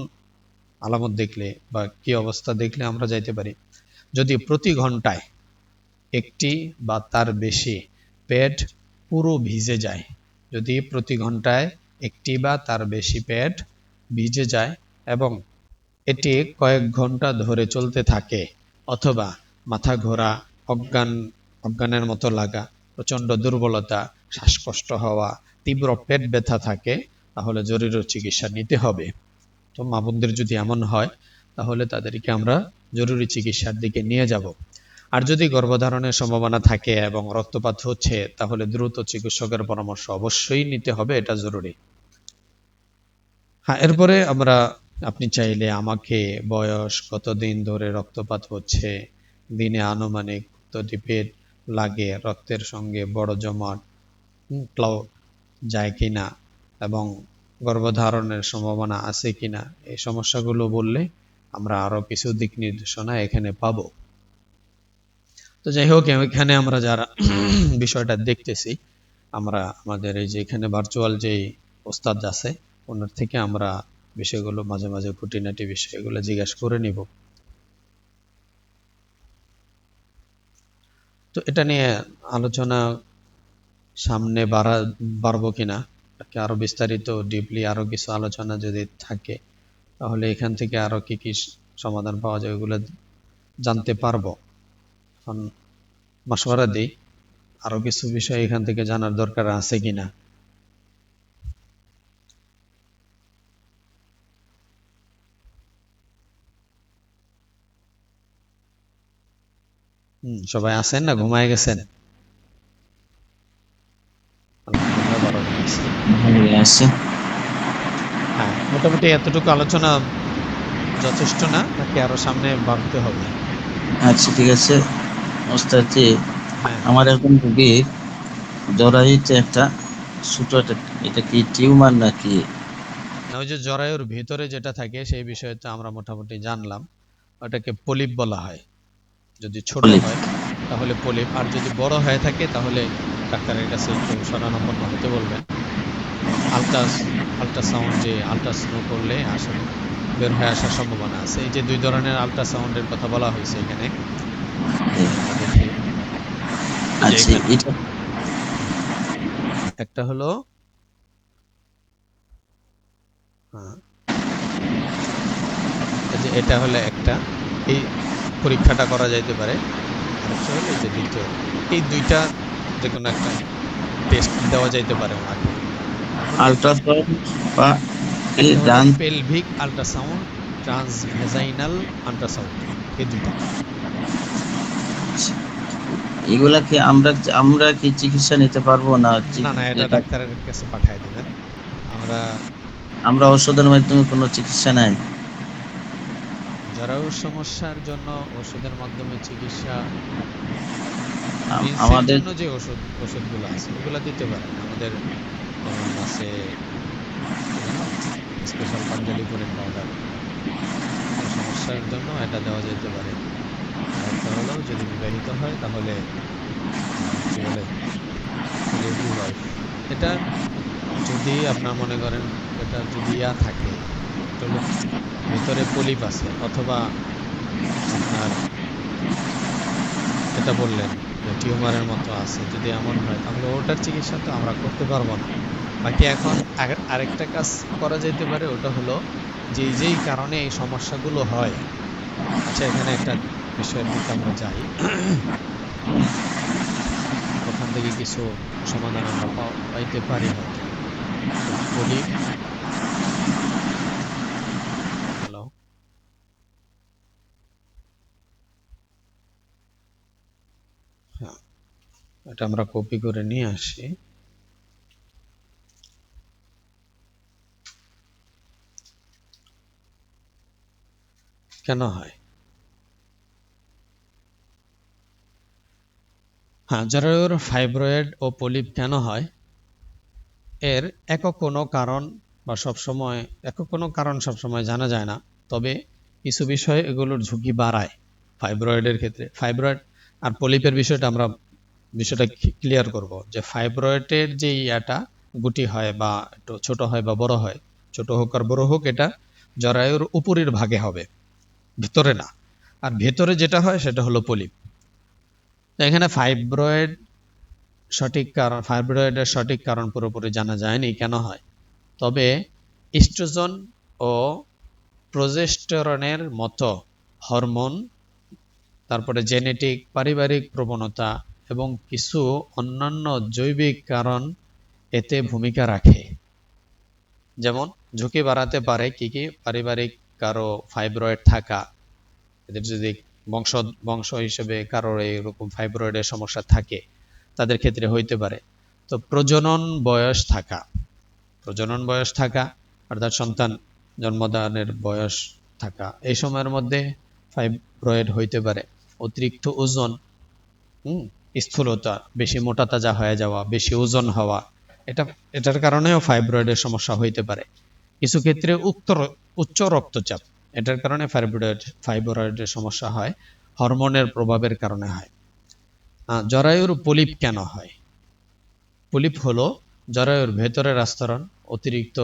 আলামত দেখলে বা কি অবস্থা দেখলে আমরা যাইতে পারি? যদি প্রতি ঘন্টায় একটি বা তার বেশি পেট পুরো ভিজে যায়, যদি প্রতি ঘন্টায় একটি বা তার বেশি পেট ভিজে যায় এবং এটি কয়েক ঘন্টা ধরে চলতে থাকে, অথবা মাথা ঘোরা, অজ্ঞানের মতো লাগা, প্রচণ্ড দুর্বলতা, শ্বাসকষ্ট হওয়া, তীব্র পেট ব্যথা থাকে, তাহলে জরুরি চিকিৎসা নিতে হবে। তো মা বোনদের যদি এমন হয়, তাহলে তাদেরকে আমরা জরুরি চিকিৎসার দিকে নিয়ে যাব। আর যদি গর্ভধারণের সম্ভাবনা থাকে এবং রক্তপাত হচ্ছে, তাহলে দ্রুত চিকিৎসকের পরামর্শ অবশ্যই নিতে হবে, এটা জরুরি। হ্যাঁ, এরপরে আপনি চাইলে আমাকে বয়স, কতদিন ধরে রক্তপাত হচ্ছে, দিনে আনুমানিক কতটি পেট লাগে, রক্তের সঙ্গে বড় জমাট ক্লাউড যায় কিনা এবং গর্ভধারণের সম্ভাবনা আছে কিনা, এই সমস্যাগুলো বললে আমরা আরো কিছু দিক নির্দেশনা এখানে পাবো। তো যাই হোক, এখানে আমরা যারা বিষয়টা দেখতেছি, আমরা আমাদের এই যে এখানে ভার্চুয়াল যে ওস্তাদ আছে, ওনার থেকে আমরা বিষয়গুলো মাঝে মাঝে খুঁটিনাটি বিষয়গুলো জিজ্ঞাসা করে নিব। তো এটা নিয়ে আলোচনা সামনে বাড়বো কিনা, আরো বিস্তারিত ডিপলি আরো কিছু আলোচনা যদি থাকে, তাহলে এখান থেকে আরো কি কি সমাধান পাওয়া যায় ওগুলো জানতে পারবো। এখন মাশওয়ারা দিই, আরো কিছু বিষয় এখান থেকে জানার দরকার আছে কিনা। সবাই আছেন না ঘুমায় গেছেন? হ্যাঁ, মোটামুটি এতটুকু আলোচনা যথেষ্ট না, নাকি আরো সামনে বাড়তে হবে? আচ্ছা, ঠিক আছে ওস্তাদ জি। হ্যাঁ, আমার এখন রোগীর জরায়ুতে একটা ছোট এটা কি টিউমার নাকি? না, ওই যে জরায়ুর ভিতরে যেটা থাকে সেই বিষয়ে তো আমরা মোটামুটি জানলাম, ওটাকে পলিপ বলা হয়। যদি ছোট পলিপ? হয় তাহলে পলিপ, আর যদি বড় হয়ে থাকে তাহলে ডাক্তারের কাছে একটু শরণাপন্ন হতে বলবেন। আল্ট্রাসাউন্ড যে আল্ট্রাসাউন্ড করলে আসলে বের হয়ে আসার সম্ভাবনা আছে। এই যে দুই ধরনের আল্ট্রাসাউন্ডের কথা বলা হয়েছে এখানে, দেখি। আচ্ছা, এটা একটা হলো যে এটা হলো একটা, এই পরীক্ষাটা করা যাইতে পারে। আরেকটা হলো এই যে দ্বিতীয়, এই দুইটা যে কোনো একটা টেস্ট দেওয়া যাইতে পারে ওনাকে। আল্ট্রাসাউন্ড বা একটা হলো ডান? পেলভিক আল্ট্রাসাউন্ড, ট্রান্সভেজাইনাল আল্ট্রাসাউন্ড, এই দুইটা। এগুলা কি আমরা আমরা কি চিকিৎসা নিতে পারবো না? না না, এটা ডাক্তারের কাছে পাঠিয়ে দিবেন। আমরা আমরা ওষুধের মাধ্যমে কোনো চিকিৎসা নাই? জরায়ুর সমস্যার জন্য ওষুধের মাধ্যমে চিকিৎসা, আমাদের জন্য যে ওষুধগুলো আছে ওগুলো দিতে পারেন। আমাদের যেমন আছে স্পেশাল পাঞ্জালিপুরের পাউডার, সমস্যার জন্য এটা দেওয়া যেতে পারে। আরেকটা হলো যদি বিবাহিত হয় তাহলে কি বলে, এটা যদি আপনার মনে করেন এটা যদি থাকে, ভিতরে পলিপ আছে অথবা আপনার এটা বললেন যে টিউমারের মতো আছে, যদি এমন হয় তাহলে ওটার চিকিৎসা তো আমরা করতে পারবো না। বাকি এখন আরেকটা কাজ করা যেতে পারে, ওটা হলো যে যেই কারণে এই সমস্যাগুলো হয় আচ্ছা, এখানে একটা বিষয়ের দিকে আমরা যাই, ওখান থেকে কিছু সমাধান আমরা পাইতে পারি হয়তো। তো পলিপ, হ্যালো, হ্যাঁ, এটা আমরা কপি করে নিয়ে আসি। কেন হয়? হ্যাঁ, জরায়ুর ফাইব্রয়েড ও পলিপ কেন হয়, এর একক কোনো কারণ বা সবসময় একক কোনো কারণ সবসময় জানা যায় না। তবে কিছু বিষয়ে এগুলোর ঝুঁকি বাড়ায়। ফাইব্রয়েডের ক্ষেত্রে ফাইব্রয়েড আর পলিপের বিষয়টা ক্লিয়ার করব, যে ফাইব্রয়েডের যে ইয়াটা গুটি হয় বা একটু ছোট হয় বা বড় হয়, ছোট হোক আর বড় হোক, এটা জরায়ুর উপরের ভাগে হবে, ভিতরে না। আর ভেতরে যেটা হয় সেটা হলো পলিপ। তো এখানে ফাইব্রয়েডের সঠিক কারণ পুরোপুরি জানা যায়নি কেন হয়। তবে ইস্ট্রোজেন ও প্রজেস্টেরনের মতো হরমোন, তারপরে জেনেটিক, পারিবারিক প্রবণতা এবং কিছু অন্যান্য জৈবিক কারণ এতে ভূমিকা রাখে। যেমন ঝুঁকি বাড়াতে পারে কি কি, পারিবারিক কারো ফাইব্রয়েড থাকা, এদের যদি বংশ বংশ হিসেবে কারোর এরকম ফাইব্রয়েডের সমস্যা থাকে তাদের ক্ষেত্রে হইতে পারে। তো প্রজনন বয়স থাকা অর্থাৎ সন্তান জন্মদানের বয়স থাকা, এই সময়ের মধ্যে ফাইব্রয়েড হইতে পারে। অতিরিক্ত ওজন, স্থূলতা, বেশি মোটা তাজা হয়ে যাওয়া, বেশি ওজন হওয়া, এটার কারণেও ফাইব্রয়েডের সমস্যা হইতে পারে। কিছু ক্ষেত্রে উচ্চ রক্তচাপ, এটার কারণে ফাইব্রয়েডের সমস্যা হয়, হরমোনের প্রভাবের কারণে হয়। জরায়ুর পলিপ কেন হয়? পলিপ হলো জরায়ুর ভেতরের আস্তরণ অতিরিক্ত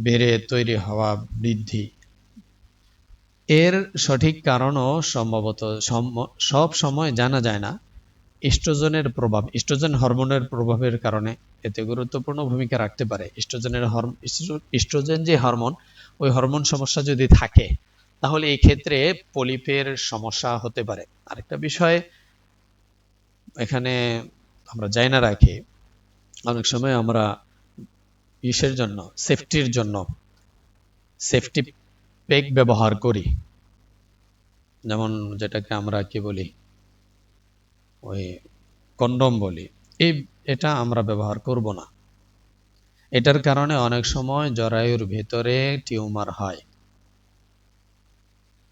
বেড়ে তৈরি হওয়া বৃদ্ধি। এর সঠিক কারণও সম্ভবত সব সময় জানা যায় না। ইস্ট্রোজেন হরমোনের প্রভাবের কারণে এতে গুরুত্বপূর্ণ ভূমিকা রাখতে পারে। ইস্ট্রোজেন যে হরমোন, ওই হরমোন সমস্যা যদি থাকে তাহলে এই ক্ষেত্রে পলিপের সমস্যা হতে পারে। আরেকটা বিষয় এখানে আমরা যাই না রাখি, অনেক সময় আমরা সেফটির জন্য সেফটি প্যাক ব্যবহার করি, যেমন যেটাকে আমরা কি বলি, ওই কন্ডম বলি। এটা আমরা ব্যবহার করব না। এটার কারণে অনেক সময় জরায়ুর ভেতরে টিউমার হয়।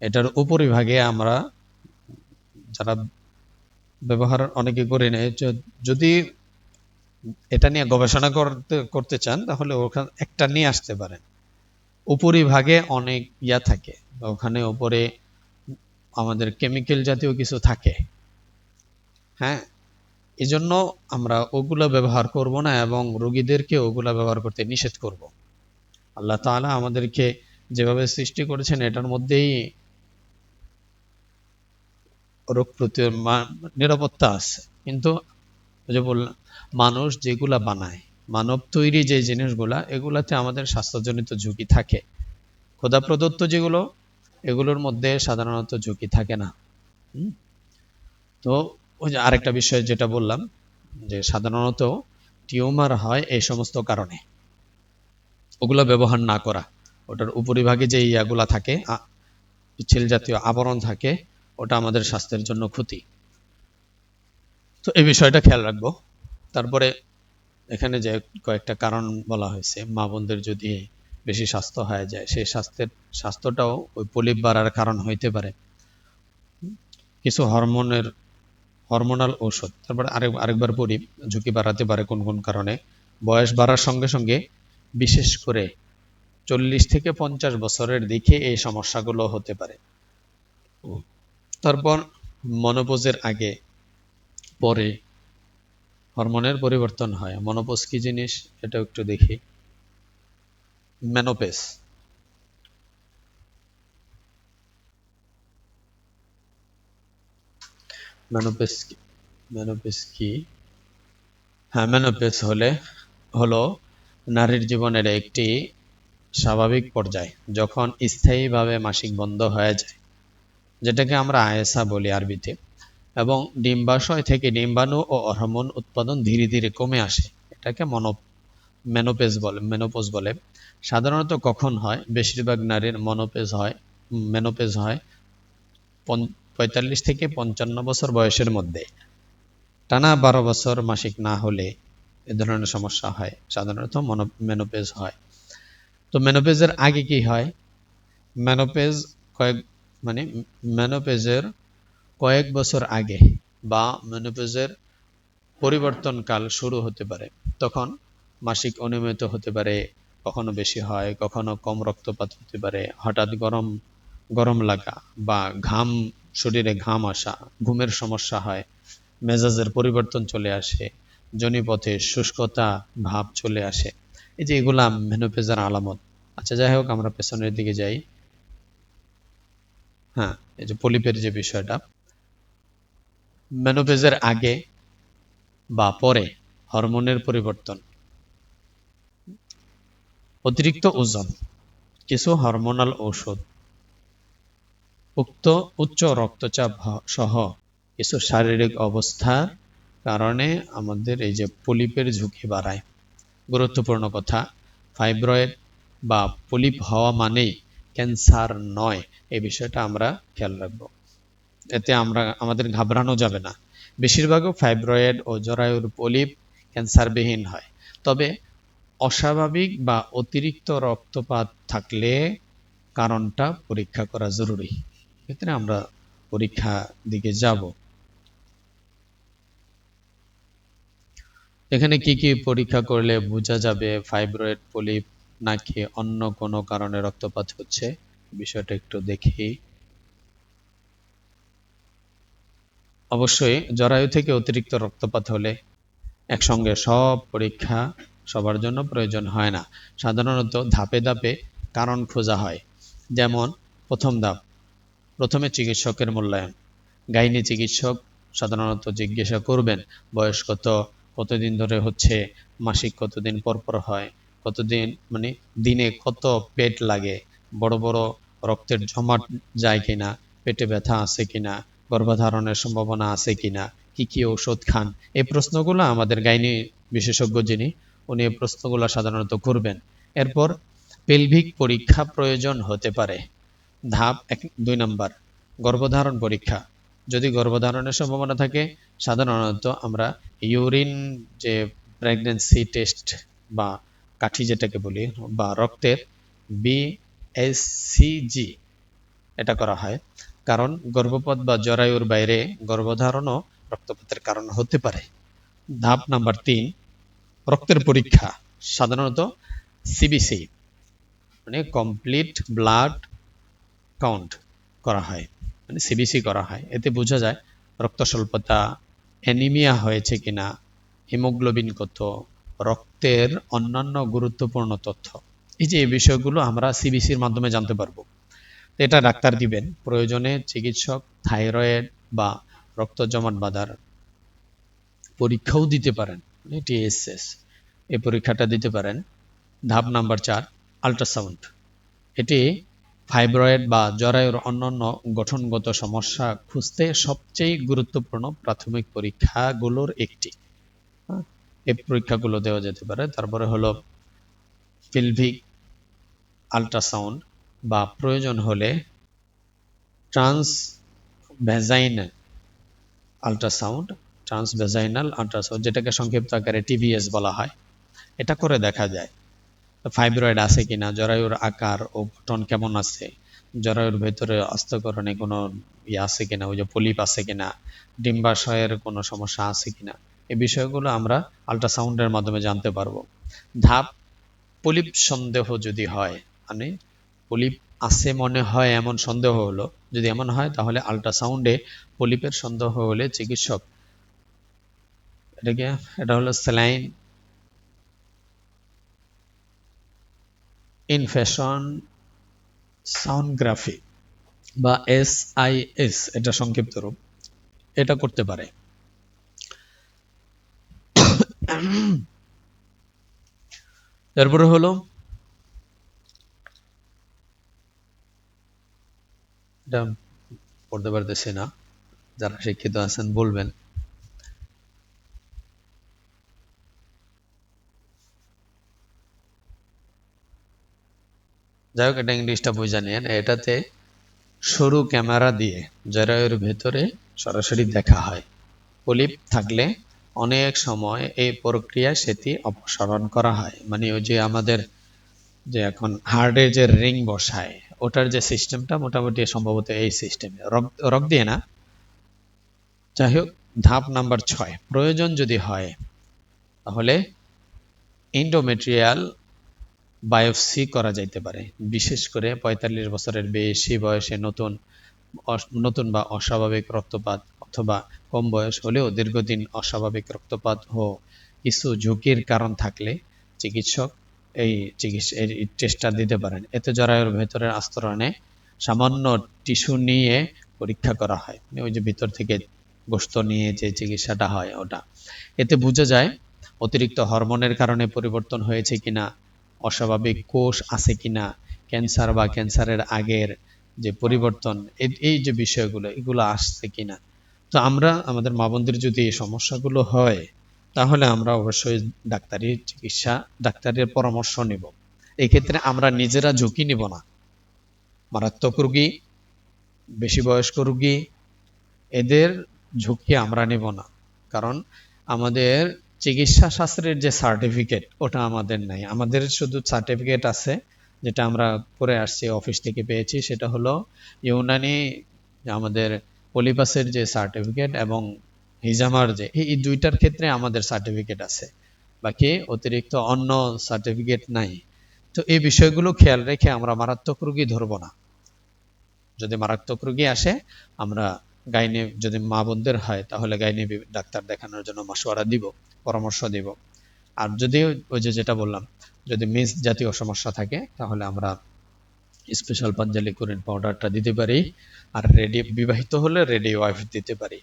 এটার উপরিভাগে আমরা যারা ব্যবহার অনেকে করে নেয়, যদি এটা নিয়ে গবেষণা করতে চান তাহলে ওখানে একটা নিয়ে আসতে পারেন। উপরিভাগে অনেক থাকে, ওখানে উপরে আমাদের কেমিক্যাল জাতীয় কিছু থাকে। হ্যাঁ, এজন্য আমরা ওগুলো ব্যবহার করব না এবং রোগীদেরকে ওগুলো ব্যবহার করতে নিষেধ করব। আল্লাহ তাআলা আমাদেরকে যেভাবে সৃষ্টি করেছেন এটার মধ্যেই রোগ নিরাপত্তা আছে। কিন্তু যে বললাম, মানুষ যেগুলা বানায়, মানব তৈরি যে জিনিসগুলা, এগুলাতে আমাদের স্বাস্থ্যজনিত ঝুঁকি থাকে। খোদা প্রদত্ত যেগুলো, এগুলোর মধ্যে সাধারণত ঝুঁকি থাকে না। তো ওই যে আরেকটা বিষয় যেটা বললাম, যে সাধারণত টিউমার হয় এই সমস্ত কারণে, ওগুলো ব্যবহার না করা। ওটার উপরিভাগে যে ইয়াগুলা থাকে, পিচ্ছিল জাতীয় আবরণ থাকে, ওটা আমাদের স্বাস্থ্যের জন্য ক্ষতি। তো এই বিষয়টা খেয়াল রাখবো। তারপরে এখানে যে কয়েকটা কারণ বলা হয়েছে, মা বোনদের যদি বেশি স্বাস্থ্য হয়ে যায়, সেই স্বাস্থ্যটাও ওই পলিপ বাড়ার কারণ হইতে পারে। কিছু হরমোনাল ঔষধ, তারপরে আরেকবার পড়ি, ঝুঁকি বাড়াতে পারে কোন কোন কারণে। বয়স বাড়ার সঙ্গে সঙ্গে, বিশেষ করে 40 থেকে 50 বছরের দিকে এই সমস্যাগুলো হতে পারে। তারপর মনোপজের আগে পরে হরমোনের পরিবর্তন হয়। মনোপজ কি জিনিস এটা একটু দেখি। মেনোপেজ, মেনোপেজ কি? হ্যাঁ, মেনোপেজ হলো নারীর জীবনের একটি স্বাভাবিক পর্যায়, যখন স্থায়ীভাবে মাসিক বন্ধ হয়ে যায়। যেটাকে আমরা আয়েসা বলি আরবিতে, এবং ডিম্বাশয় থেকে ডিম্বাণু ও হরমোন উৎপাদন ধীরে ধীরে কমে আসে। এটাকে মেনোপজ বলে। সাধারণত কখন হয়? বেশিরভাগ নারীর মেনোপেজ হয় 45 থেকে 55 বছর বয়সের মধ্যে। টানা 12 বছর মাসিক না হলে এ ধরনের সমস্যা হয়, সাধারণত মেনোপেজ হয়। তো মেনোপেজের আগে কি হয়? মেনোপেজ কয়েক মানে মেনোপেজের কয়েক বছর আগে বা মেনোপেজের পরিবর্তনকাল শুরু হতে পারে। তখন মাসিক অনিয়মিত হতে পারে, কখনো বেশি হয়, কখনো কম রক্তপাত হতে পারে, হঠাৎ গরম গরম লাগা বা শরীরে ঘাম আসা, ঘুমের সমস্যা হয়, মেজাজের পরিবর্তন চলে আসে, যোনিপথে শুষ্কতা ভাব চলে আসে। এই যে এগুলা মেনোপেজের আলামত। আচ্ছা, যাই হোক, আমরা পেছনের দিকে যাই। হ্যাঁ, এই যে পলিপের যে বিষয়টা, মেনোপেজের আগে বা পরে হরমোনের পরিবর্তন, অতিরিক্ত ওজন, কিছু হরমোনাল ঔষধ, উচ্চ রক্তচাপ সহ কিছু শারীরিক অবস্থার কারণে আমাদের এই যে পলিপের ঝুঁকি বাড়ায়। গুরুত্বপূর্ণ কথা, ফাইব্রয়েড বা পলিপ হওয়া মানেই ক্যান্সার নয়, এই বিষয়টা আমরা খেয়াল রাখব। এতে আমাদের ঘাবড়ানো যাবে না। বেশিরভাগই ফাইব্রয়েড ও জরায়ুর পলিপ ক্যান্সারবিহীন হয়। তবে অস্বাভাবিক বা অতিরিক্ত রক্তপাত থাকলে কারণটা পরীক্ষা করা জরুরি। ক্ষেত্রে আমরা পরীক্ষা দিকে যাব। এখানে কি কি পরীক্ষা করলে বোঝা যাবে ফাইব্রয়েড পলিপ নাকি অন্য কোনো কারণে রক্তপাত হচ্ছে, বিষয়টা একটু দেখি। অবশ্যই জরায়ু থেকে অতিরিক্ত রক্তপাত হলে একসঙ্গে সব পরীক্ষা সবার জন্য প্রয়োজন হয় না। সাধারণত ধাপে ধাপে কারণ খোঁজা হয়। যেমন প্রথম ধাপ, প্রথমে চিকিৎসকের মূল্যায়ন। গাইনি চিকিৎসক সাধারণত জিজ্ঞাসা করবেন বয়স কত, কতদিন ধরে হচ্ছে, মাসিক কতদিন পর পর হয়, কতদিন দিনে কত পেট লাগে, বড় বড় রক্তের জমাট যায় কিনা, পেটে ব্যথা আছে কিনা, গর্ভধারণের সম্ভাবনা আছে কিনা, কি কি ঔষধ খান। এই প্রশ্নগুলো আমাদের গাইনি বিশেষজ্ঞ যিনি, উনি এই প্রশ্নগুলো সাধারণত করবেন। এরপর পেলভিক পরীক্ষা প্রয়োজন হতে পারে। ধাপ 2 নাম্বার, গর্ভধারণ পরীক্ষা। যদি গর্ভধারণের সম্ভাবনা থাকে, সাধারণত আমরা ইউরিন যে প্রেগন্যান্সি টেস্ট বা কাঠি যেটাকে বলি, বা রক্তের বিএসসিজি, এটা করা হয়। কারণ গর্ভপাত বা জরায়ুর বাইরে গর্ভধারণও রক্তপাতের কারণ হতে পারে। ধাপ নাম্বার 3, রক্তের পরীক্ষা। সাধারণত সিবিসি কমপ্লিট ব্লাড কাউন্ট করা হয়, সিবিসি করা হয়। এতে বোঝা যায় রক্ত স্বল্পতা, অ্যানিমিয়া হয়েছে কিনা, হিমোগ্লোবিন কত, রক্তের অন্যান্য গুরুত্বপূর্ণ তথ্য। এই যে এই বিষয়গুলো আমরা সিবিসির মাধ্যমে জানতে পারবো। এটা ডাক্তার দিবেন। প্রয়োজনে চিকিৎসক থাইরয়েড বা রক্ত জমাট বাঁধার পরীক্ষাও দিতে পারেন, টিএসএস, এই পরীক্ষাটা দিতে পারেন। ধাপ নাম্বার 4, আল্ট্রাসাউন্ড। এটি ফাইব্রয়েড বা জরায়ুর অন্যান্য গঠনগত সমস্যা খুঁজতে সবচেয়ে গুরুত্বপূর্ণ প্রাথমিক পরীক্ষাগুলোর একটি। এই পরীক্ষাগুলো দেওয়া যেতে পারে। তারপরে হলো পেলভিক আল্ট্রাসাউন্ড, বা প্রয়োজন হলে ট্রান্সভ্যাজাইনাল আল্ট্রাসাউন্ড, যেটাকে সংক্ষিপ্ত আকারে টিভিএস বলা হয়। এটা করে দেখা যায় ফাইব্রয়েড আছে কিনা, জরায়ুর আকার ও গঠন কেমন আছে, জরায়ুর ভেতরে অস্তকরণে কোনো আছে কিনা, ওই যে পলিপ আছে কিনা, ডিম্বাশয়ের কোনো সমস্যা আছে কিনা, এই বিষয়গুলো আমরা আল্ট্রাসাউন্ডের মাধ্যমে জানতে পারবো। ধাপ, পলিপ সন্দেহ যদি হয়, পলিপ আছে মনে হয় এমন সন্দেহ হলো, যদি এমন হয় তাহলে আল্ট্রাসাউন্ডে পলিপের সন্দেহ হলে চিকিৎসক এটা হলো স্যালাইন ইনফেশন সাউন্ডগ্রাফি বা SIS, এটা সংক্ষিপ্ত রূপ, এটা করতে পারে। তারপরে হলো পড়তে পারতেছি না, যারা শিক্ষিত আছেন বলবেন। যাই হোক, এটা ইংলিশটা বুঝে নিন। এটাতে সরু ক্যামেরা দিয়ে জরায়ুর ভেতরে সরাসরি দেখা হয়। পলিপ থাকলে অনেক সময় এই প্রক্রিয়ায় সেটি অপসারণ করা হয়। মানে ওই যে আমাদের যে এখন হার্টে যে রিং বসায়, ওটার যে সিস্টেমটা মোটামুটি সম্ভবত এই সিস্টেমে, রক রক দিয়ে না। যাই হোক, ধাপ নাম্বার 6, প্রয়োজন যদি হয় তাহলে এন্ডোমেট্রিয়াল বায়োপসি করা যাইতে পারে। বিশেষ করে ৪৫ বছরের বেশি বয়সে নতুন বা অস্বাভাবিক রক্তপাত, অথবা কম বয়স হলেও দীর্ঘদিন অস্বাভাবিক রক্তপাত ও কিছু ঝুঁকির কারণ থাকলে চিকিৎসক এই টেস্টটা দিতে পারেন। এতে জরায়ুর ভেতরের আস্তরণে সামান্য টিস্যু নিয়ে পরীক্ষা করা হয়। ওই যে ভিতর থেকে গোশত নিয়ে যে চিকিৎসাটা হয় ওটা। এতে বোঝা যায় অতিরিক্ত হরমোনের কারণে পরিবর্তন হয়েছে কিনা, অস্বাভাবিক কোষ আছে কিনা, ক্যান্সার বা ক্যান্সারের আগের যে পরিবর্তন, এই যে বিষয়গুলো, এগুলো আসছে কিনা। তো আমরা আমাদের মা বোনদের যদি এই সমস্যাগুলো হয়, তাহলে আমরা অবশ্যই ডাক্তারের পরামর্শ নেব। এই ক্ষেত্রে আমরা নিজেরা ঝুঁকি নিব না। মারাত্মক রোগী, বেশি বয়স্ক রোগী, এদের ঝুঁকি আমরা নেব না। কারণ আমাদের চিকিৎসা শাস্ত্রের যে সার্টিফিকেট, ওটা আমাদের নাই। আমাদের শুধু সার্টিফিকেট আছে, যেটা আমরা করে আসছি, অফিস থেকে পেয়েছি। সেটা হলো ইউনানি আমাদের পলিপাসের যে সার্টিফিকেট এবং হিজামার যে, এই দুইটার ক্ষেত্রে আমাদের সার্টিফিকেট আছে। বাকি অতিরিক্ত অন্য সার্টিফিকেট নাই। তো এই বিষয়গুলো খেয়াল রেখে আমরা মারাত্মক রোগী ধরব না। যদি মারাত্মক রোগী আসে, আমরা গাইনি, যদি মা বোনদের হয় তাহলে গাইনি ডাক্তার দেখানোর জন্য মাসওয়ারা দিব, পরামর্শ দিব। আর যদি ওই যে যেটা বললাম, যদি মিস জাতীয় সমস্যা থাকে, তাহলে আমরা স্পেশাল পাঞ্জালি কুরিন পাউডারটা দিতে পারি। আর বিবাহিত হলে রেডি ওয়াইফ দিতে পারি।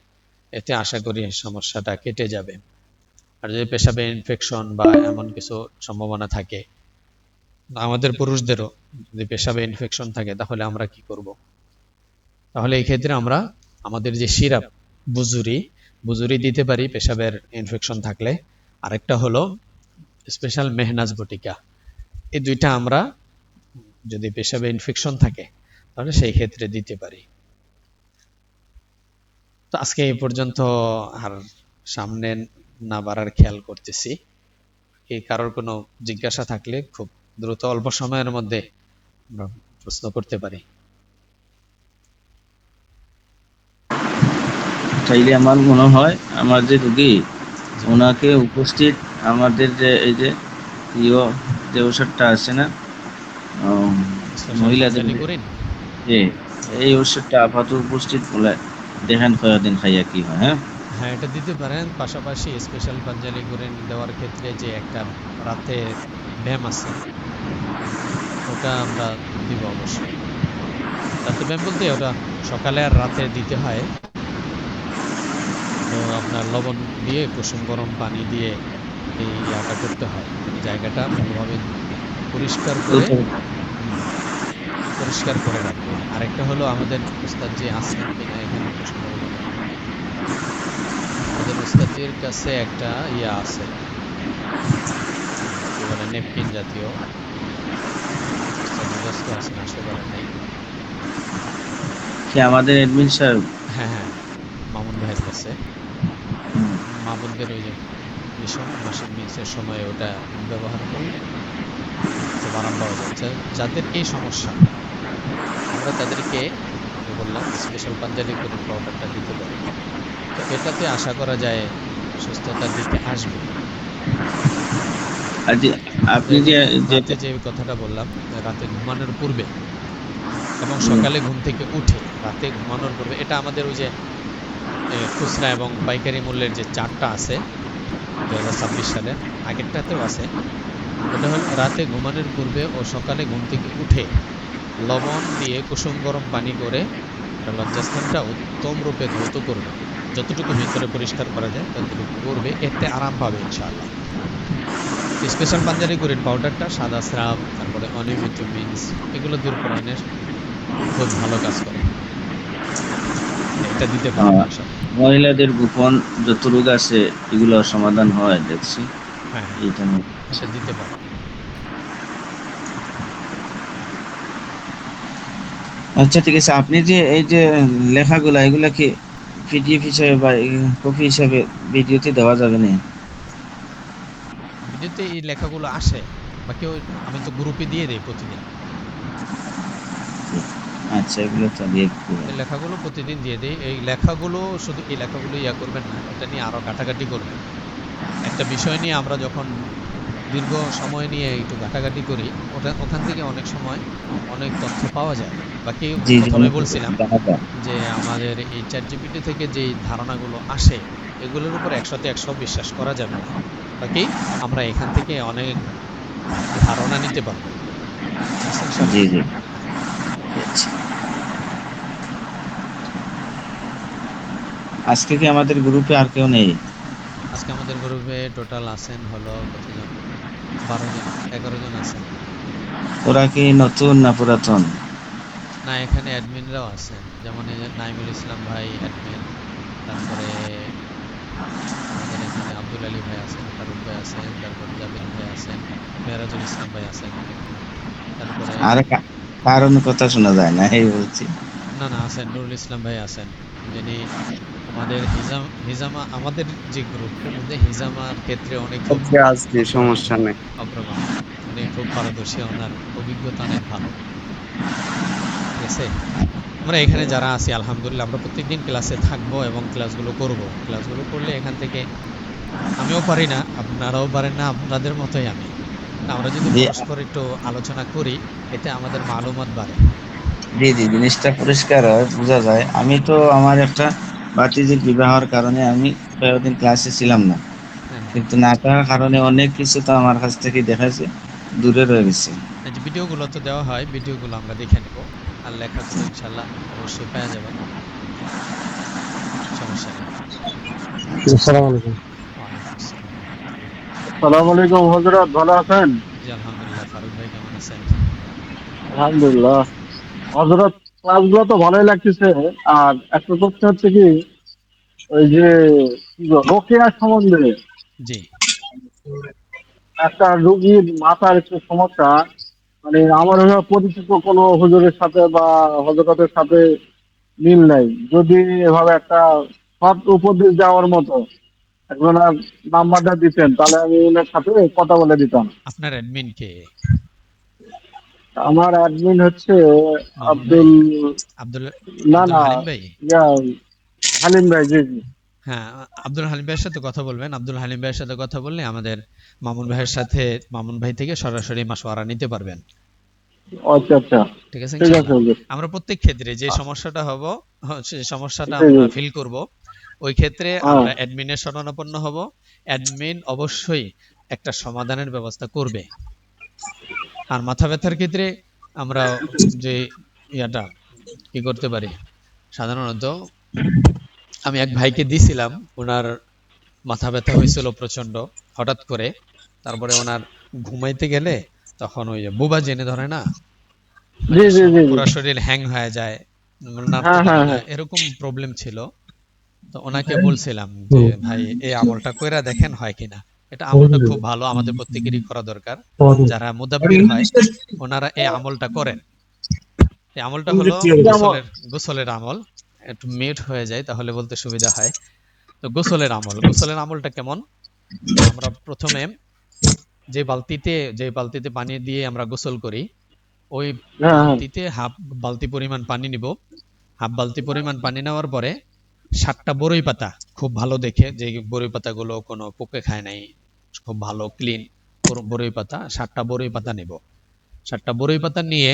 এতে আশা করি সমস্যাটা কেটে যাবে। আর যদি পেশাবে ইনফেকশন বা এমন কিছু সম্ভাবনা থাকে, আমাদের পুরুষদেরও যদি পেশাবে ইনফেকশন থাকে, তাহলে আমরা কি করব? তাহলে এই ক্ষেত্রে আমরা আমাদের যে সিরাপ বুজুরি দিতে পারি পেশাবের ইনফেকশন থাকলে। আরেকটা হলো স্পেশাল মেহনাজ বটিকা। এই দুইটা আমরা যদি পেশাবে ইনফেকশন থাকে, তাহলে সেই ক্ষেত্রে দিতে পারি। তো আজকে এই পর্যন্ত, আর সামনে না বাড়ার খেয়াল করতেছি। এই কারোর কোনো জিজ্ঞাসা থাকলে খুব দ্রুত অল্প সময়ের মধ্যে আমরা প্রশ্ন করতে পারি। তাইলে আমার মনে হয় আমার যে রুগী, ওনাকে উপস্থিত আমাদের যে এই যে প্রিয় যে ওষুধটা আছে না, মহিলাদের যে এই ওষুধটা আপাতত উপস্থিত বলে দেখেন কয়েকদিন খাইয়া কি হয়। হ্যাঁ, হ্যাঁ, এটা দিতে পারেন। পাশাপাশি স্পেশাল পাঞ্জালি কুরিন দেওয়ার ক্ষেত্রে যে একটা রাতে ব্যায়াম আছে, ওটা আমরা দিব অবশ্যই। রাতে ব্যায়াম বলতে ওটা সকালে আর রাতে দিতে হয়। তো আপনার লবণ দিয়ে কুসুম গরম পানি দিয়ে এই ইয়াটা করতে হয়, মানে জায়গাটা ভালোভাবে পরিষ্কার করে রাখবে। আরেকটা হলো আমাদের উস্তাদ যে আছেন কিনা এখানে প্রশ্ন হলো, আমাদের উস্তাদের কাছে একটা ইয়া আছে, কি বলে, নেপকিন জাতীয়। ব্যস্ত আছেন, আসতে পারেন নাই। কি আমাদের অ্যাডমিন স্যার? হ্যাঁ হ্যাঁ, মামুন ভাইয়ের কাছে। মা বোনদের ওই যে ভীষণ মাসিক মিক্সের সময় ওটা ব্যবহার করলে খুব আরাম পাওয়া যাচ্ছে। যাদের এই সমস্যা, আমরা তাদেরকে বললাম স্পেশাল পাঞ্জাবি কুরিন পাউডারটা দিতে পারি। তো এটাতে আশা করা যায় সুস্থতার দিকে আসবে। আর যে আপনি যে রাতে যে কথাটা বললাম, রাতে ঘুমানোর পূর্বে এবং সকালে ঘুম থেকে উঠে রাতে ঘুমানোর পূর্বে, এটা আমাদের ওই যে খুচরা এবং পাইকারি মূল্যের যে চার্টটা আছে 2026 সালের, আগেরটাতেও আছে। ওটা হলো রাতে ঘুমানোর পূর্বে ও সকালে ঘুম থেকে উঠে লবণ দিয়ে কুসুম গরম পানি করে লজ্জাস্থানটা উত্তম রূপে ধৌত করবে। যতটুকু ভিতরে পরিষ্কার করা যায় ততটুকু করবে, এতে আরাম পাবে ইনশাআল্লাহ। স্পেশাল পাঞ্জাবি কুরিন পাউডারটা সাদা স্রাব, তারপরে অনিয়মিত মিন্স, এগুলো দূর করানোর খুব ভালো কাজ করে। এটা দিতে পারবো আহ, ইনশাআল্লাহ। মহিলাদের গোপন যত রোগ আছে এগুলো সমাধান হয় দেখছি। হ্যাঁ হ্যাঁ, এইটা নিয়ে। এটা দিতে পারবো। আচ্ছা ঠিক আছে, আপনি যে এই যে লেখাগুলা এগুলা কি পিডিএফ হিসাবে বা কপি হিসাবে ভিডিওতে দেওয়া যাবে না? ভিডিওতে এই লেখাগুলো আসে, বা কেউ, আমি তো গ্রুপে দিয়ে দেই প্রতিদিন। আচ্ছা, এগুলো চালিয়ে এই লেখাগুলো প্রতিদিন দিয়ে দেই। এই লেখাগুলো শুধু এই লেখাগুলো ইয়া করবেন না, এটা নিয়ে আরো ঘাটাঘাটি করবেন। একটা বিষয় নিয়ে আমরা যখন দীর্ঘ সময় নিয়ে একটু ঘাটাঘাটি করি, ওখান থেকে অনেক সময় অনেক তথ্য পাওয়া যায়। বাকি জি জি, প্রথমে অনেক কিছু বলছিলাম জানা যায়। যে আমাদের এই চ্যাট জিপিটি থেকে যেই ধারণাগুলো আসে, এগুলোর উপর 100তে 100 বিশ্বাস করা যাবে না। বাকি আমরা এখান থেকে অনেক ধারণা নিতে পারবো। ঠিক আছে জি ইনশাল্লাহ। জি। হ্যাঁ। আচ্ছা, আজকে কি আমাদের গ্রুপে আর কেউ নেই? আজকে আমাদের গ্রুপে টোটাল আছেন হলো কতজন, 12 জন, 11 জন আছেন। ওরা কি নতুন না পুরাতন? না, এখানে অ্যাডমিনরাও আছেন, যেমন এই যে নাইমুল ইসলাম ভাই অ্যাডমিন, তারপরে আমাদের এখানে আব্দুল আলী ভাই আছেন, ফারুক ভাই আছেন, তারপরে জাবির ভাই আছেন, মেরাজুল ইসলাম ভাই আছেন এখানে। তারপরে আর কারণ কথা শোনা যায় না, এই বলছি। না না, আছেন নুরুল ইসলাম ভাই আছেন, যিনি আমাদের হিজামা, আমাদের যে গ্রুপটার মধ্যে হিজামার ক্ষেত্রে অনেক খুব ওকে, আজকে অগ্রগণ্য, সমস্যা নেই। অগ্রগণ্য। উনি খুব পারদর্শী, ওনার অভিজ্ঞতা অনেক ভালো। ঠিক আছে, আমরা এখানে যারা আছি আলহামদুলিল্লাহ আমরা প্রত্যেকদিন ক্লাসে থাকবো এবং ক্লাসগুলো করব। ক্লাসগুলো করলে এখান থেকে, আমিও পারি না, আপনারাও পারেন না, আপনাদের মতোই আমি। আমরা যদি জি পরস্পর একটু আলোচনা করি, এতে আমাদের মালুমাত বাড়ে। জি জি, জিনিসটা পরিষ্কার হয়, বোঝা যায়। আমি তো আমার একটা ভাতিজির বিবাহের কারণে আমি কয়েকদিন ক্লাসে ছিলাম না, হ্যাঁ হ্যাঁ, কিন্তু না থাকার কারণে অনেক কিছু তো আমার কাছ থেকে দেখাচ্ছে, দূরে রয়ে গেছে। এই যে ভিডিওগুলো তো দেওয়া হয়, ভিডিওগুলো আমরা দেখে নেব, আর লেখাগুলো ইনশাল্লাহ অবশ্যই পেয়ে যাবেন, সমস্যা নেই। আসসালামু আলাইকুম। ওয়ালাইকুম আসসালাম রহমতুল্লাহ। আসসালামু আলাইকুম হযরত, ভালো আছেন? জি আলহামদুলিল্লাহ, ফারুক ভাই কেমন আছেন? আলহামদুলিল্লাহ। হযরত, ক্লাসগুলো তো ভালোই লাগতেছে। আর একটা তথ্য হচ্ছে কি, ওই যে কি বলে, রোকেয়া সম্বন্ধে জি একটা রোগীর মাথার একটু সমস্যা, মানে আমার হয়ে পরিচিত কোনো হুজুরের সাথে বা হযরতের সাথে মিল নাই। যদি এভাবে একটা সৎ উপদেশ দেওয়ার মতো একজনের নাম্বারটা দিতেন, তাহলে আমি ওনার সাথে কথা বলে দিতাম। আপনার অ্যাডমিন কে? আমার অ্যাডমিন হচ্ছে মামুন ভাই? আব্দুল, আব্দুল না আব্দুল না, হালিম ভাই? ইয়া, হালিম ভাই, জি জি। হ্যাঁ, আব্দুল হালিম ভাইয়ের সাথে কথা বলবেন। আব্দুল হালিম ভাইয়ের সাথে কথা বললে আমাদের মামুন ভাইয়ের সাথে, মামুন ভাই থেকে সরাসরি মাসওয়ারা নিতে পারবেন। আচ্ছা আচ্ছা, ঠিক আছে ঠিক আছে ইনশাল্লাহ। হুজুর। আমরা প্রত্যেক ক্ষেত্রে যে সমস্যাটা হব, সেই সমস্যাটা জি আমরা জি। ফিল করব, ওই ক্ষেত্রে হ্যাঁ। আমরা অ্যাডমিনের শরণাপন্ন হব। অ্যাডমিন অবশ্যই একটা সমাধানের ব্যবস্থা করবে। আর মাথা ব্যথার ক্ষেত্রে আমরা যে ইয়াটা কি করতে পারি, সাধারণত আমি এক ভাইকে দিছিলাম, ওনার মাথা ব্যথা হয়েছিল প্রচন্ড, হঠাৎ করে। তারপরে ওনার ঘুমাইতে গেলে তখন ওই যে বুবা জেনে ধরে না, জি মানে জি জি জি। পুরা শরীর হ্যাং হয়ে যায়, নাড়তে হ্যাঁ পারে হ্যাঁ না, হ্যাঁ। এরকম প্রবলেম ছিল। তো ওনাকে বলছিলাম যে ভাই এই আমলটা কইরা দেখেন হয় কিনা। এটা আমলটা খুব ভালো, আমাদের প্রত্যেকেরই করা দরকার। যারা মুদাব্বির হয় ওনারা এই আমলটা করেন। এই আমলটা হলো কি আমার, গোসলের আমল। একটু মিউট হয়ে যায় তাহলে বলতে সুবিধা হয়। তো গোসলের আমল, গোসলের আমলটা কেমন? আমরা প্রথমে যে বালতিতে পানি দিয়ে আমরা গোসল করি, ওই হ্যাঁ হ্যাঁ। বালতিতে হাফ বালতি পরিমাণ পানি নিব। হাফ বালতি পরিমাণ পানি নেওয়ার পরে 7টা বড়ই পাতা, খুব ভালো দেখে, যে বড়ই পাতাগুলো কোনো পোকে খায় নাই, খুব ভালো ক্লিন বড়ই পাতা, 7টা বড়ই পাতা নেব। 7টা বড়ই পাতা নিয়ে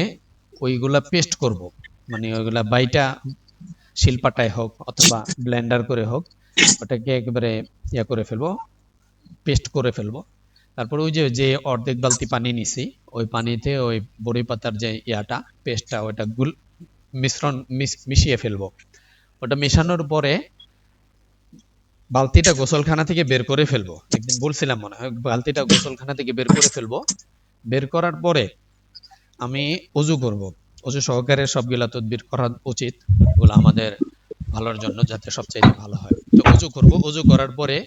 ওইগুলা পেস্ট করব, মানে ওইগুলা বাইটা শিলপাটায় হোক অথবা ব্লেন্ডার করে হোক, ওটাকে একেবারে ইয়া করে ফেলবো, পেস্ট করে ফেলবো। তারপরে ওই যে যে অর্ধেক বালতি পানি নিছি, ওই পানিতে ওই বড়ি পাতার যে ইয়াটা, পেস্টটা, ওটা মিশ্রণ মিশিয়ে ফেলবো। ওটা মেশানোর পরে বালতিটা গোসলখানা থেকে বের করে ফেলবো। একদিন বলছিলাম মনে হয়, বালতিটা গোসলখানা থেকে বের করে ফেলবো। বের করার পরে আমি অজু করব। অজু সহকারে সবগুলা তদবির করা উচিত, ওগুলো আমাদের ভালোর জন্য, যাতে সবচাইতে ভালো হয়। তো অজু করব, অজু করার পরে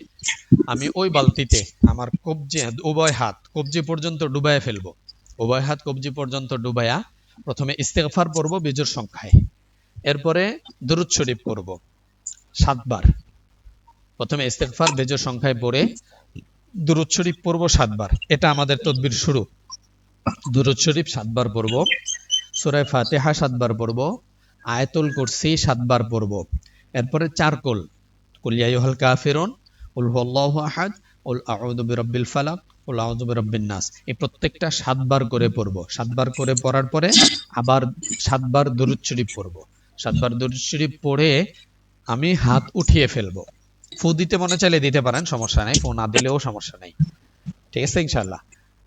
আমি ওই বালতিতে আমার কবজি, উভয় হাত কবজি পর্যন্ত ডুবাইয়া ফেলবো। উভয় হাত কবজি পর্যন্ত ডুবাইয়া প্রথমে ইস্তেগফার পড়বো বিজোড় সংখ্যায়, এরপরে দুরূদ শরীফ পড়ব 7 বার। প্রথমে ইস্তেগফার বেজোড় সংখ্যায় পড়ে দুরূদ শরীফ পড়ব 7 বার। এটা আমাদের তদবির শুরু। দুরূদ শরীফ 7 বার পড়ব, সূরা ফাতিহা 7 বার পড়ব, আয়াতুল কুরসি 7 বার পড়ব। এরপরে 4 কুল, কুল ইয়া আইয়ুহাল কাফিরুন, কুল হুয়াল্লাহু আহাদ, কুল আউযু বিরাব্বিল ফালাক, কুল আউযু বিরাব্বিন নাস। এই প্রত্যেকটা 7 বার করে পড়ব। 7 বার করে পড়ার পরে আবার 7 বার দুরূদ শরীফ পড়ব। 7 বার দুরূদ শরীফ পড়ে আমি হাত উঠিয়ে ফেলবো। ফু দিতে মনে চাইলে দিতে পারেন, সমস্যা নাই, ফু না দিলেও সমস্যা নাই, ঠিক আছে ইনশাআল্লাহ।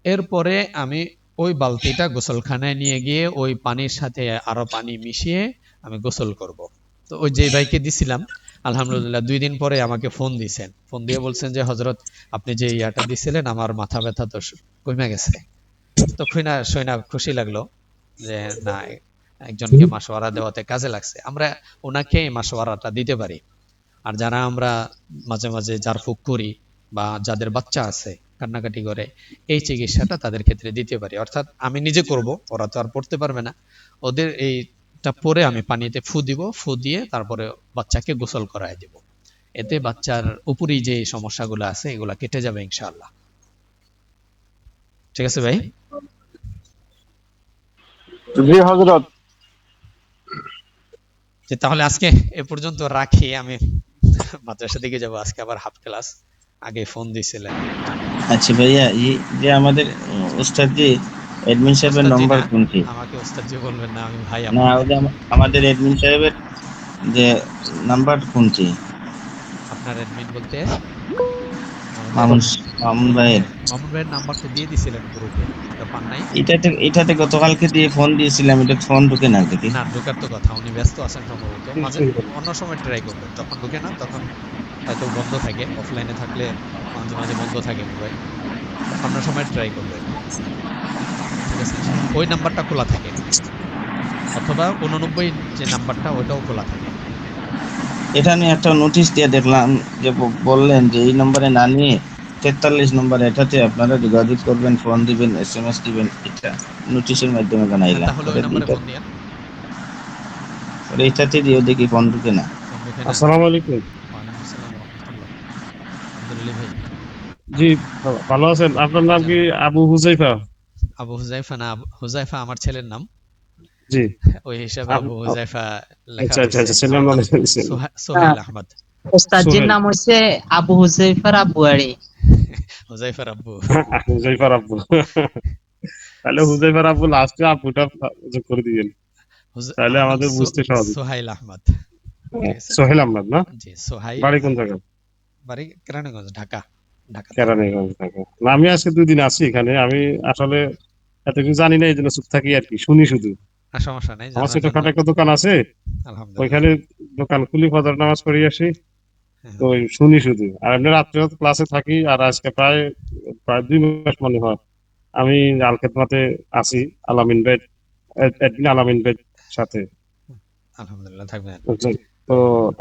এরপরে আমি ওই বালতিটা গোসলখানায় নিয়ে গিয়ে ওই পানির সাথে আরো পানি মিশিয়ে আমি গোসল করব। তো ওই যে ভাইকে দিছিলাম, আলহামদুলিল্লাহ 2 দিন পরে আমাকে ফোন দিছেন, ফোন দিয়ে বলছেন যে হযরত আপনি যে ইয়াটা দিছিলেন আমার মাথা ব্যথা তো কমে গেছে। তো শুনা খুশি লাগলো যে না, একজনকে মাসওয়ারা দেওয়াতে কাজে লাগছে। আমরা ওনাকে এই মাসওয়ারাটা দিতে পারি। আর যারা আমরা মাঝে মাঝে জারফুক করি বা যাদের বাচ্চা আছে কান্নাকাটি করে, এই চিকিৎসাটা তাদের ক্ষেত্রে দিতে পারি। অর্থাৎ আমি নিজে করব, ওরা তো আর পড়তে পারবে না, ওদের এইটা পরে আমি পানিতে ফু দিব, ফু দিয়ে তারপরে বাচ্চাকে গোসল করায় দিব। এতে বাচ্চার উপরই যে সমস্যাগুলো আছে এগুলা কেটে যাবে ইনশাআল্লাহ। ঠিক আছে ভাই? জি হযরত। যে তাহলে আজকে এ পর্যন্ত রাখি, আমি মাদ্রাসা দিকে যাব, আজকে আবার হাফ ক্লাস। আগে ফোন দিছিলেন। আচ্ছা ভাইয়া, এই যে আমাদের ওস্তাদ জি, অ্যাডমিন সাহেবের ওস্তাদ জি নম্বর না, কোনটি? আমাকে ওস্তাদ জি বলবেন না, আমি ভাই না, আপনাদের। ওই যে আমাদের অ্যাডমিন সাহেবের যে নাম্বার কোনটি? আপনার অ্যাডমিন বলতে আমাদের মামুন, মামুন ভাইয়ের। মামুন ভাইয়ের নাম্বার তো দিয়ে দিছিলেন গ্রুপে, ওটা পান নাই? এটাতে গতকালকে দিয়ে ফোন দিয়েছিলাম, এটা ফোন ঢুকে না দেখি। না, ঢোকার তো কথা, উনি ব্যস্ত আছেন সম্ভবত। মাঝে অন্য সময় ট্রাই করবেন, যখন ঢুকে না তখন হয়তো বন্ধ থাকে, অফলাইনে থাকলে মাঝে মাঝে বন্ধ থাকে মোবাইল, অন্য সময় ট্রাই করবেন। ঠিক আছে, ওই নাম্বারটা খোলা থাকে, অথবা 89 যে নাম্বারটা ওইটাও খোলা থাকে। এটা নিয়ে একটা নোটিশ দিয়ে দেখলাম যে বললেন যে এই নম্বরে না নিয়ে 43 নম্বর, এটাতে আপনারা যোগাযোগ করবেন, ফোন দিবেন, SMS দিবেন, এটা নোটিশের মাধ্যমে হ্যাঁ, জানাইলাম। তাহলে ওই নাম্বারে ফোন দিয়েন। এটাতে দিয়েও দেখি ফোন ঢুকে না। ফোন ঢোকে না? আসসালামু আলাইকুম। ওয়ালাইকুম আসসালাম রহমতুল্লাহ। আব্দুল ভাই। জি, ভালো আছেন? আপনার নাম কি আবু হুজাইফা? আবু হুজাইফা না, হুজাইফা আমার ছেলের নাম, জি। ওই হিসাবে আব- আবু আব- হুজাইফা লেখা আচ্ছা আচ্ছা হয়েছে। আচ্ছা, ছেলের আমার নাম নাম লিখেছেন। সোহেল আহমদ। ওস্তাদজির সোহেল। নাম হচ্ছে আবু হুজাইফার আব্বু আড়ি। হুজাইফার আব্বু। হুজাইফার আব্বু। তাহলে হুজাইফার আব্বু লাস্টে আব্বুটা যোগ করে দিবেন, তাহলে আমার নাম আমাদের বুঝতে সহজ। সোহাইল আহমদ। ঠিক আছে, সোহেল আহমদ না? জি সোহাইল বাড়ি কোন আহমদ। জায়গা? বাড়ি কেরানীগঞ্জ, ঢাকা। ঢাকাতে। কেরানীগঞ্জ থাকে না? আমি আজকে 2 দিন আছি এখানে। আমি আসলে এত কিছু জানি না, এই জন্য চুপ থাকি আর কি, শুনি শুধু। না, সমস্যা নাই, আমার জানার জন্য। ছোটখাটো একটা দোকান আছে, আলহামদুলিল্লাহ। ওইখানে দোকান খুলি, ফজর নামাজ পড়ে আসি, হ্যাঁ, তো ওই শুনি শুধু। আর এমনি রাত্রে ক্লাসে থাকি। আর আজকে প্রায় প্রায় 2 মাস মনে হয় আমি আল খেদমাতে আছি, আলামিন ভাই, অ্যাডমিন আলামিন ভাই সাথে। আলহামদুলিল্লাহ, থাকবেন। বুঝছেন? তো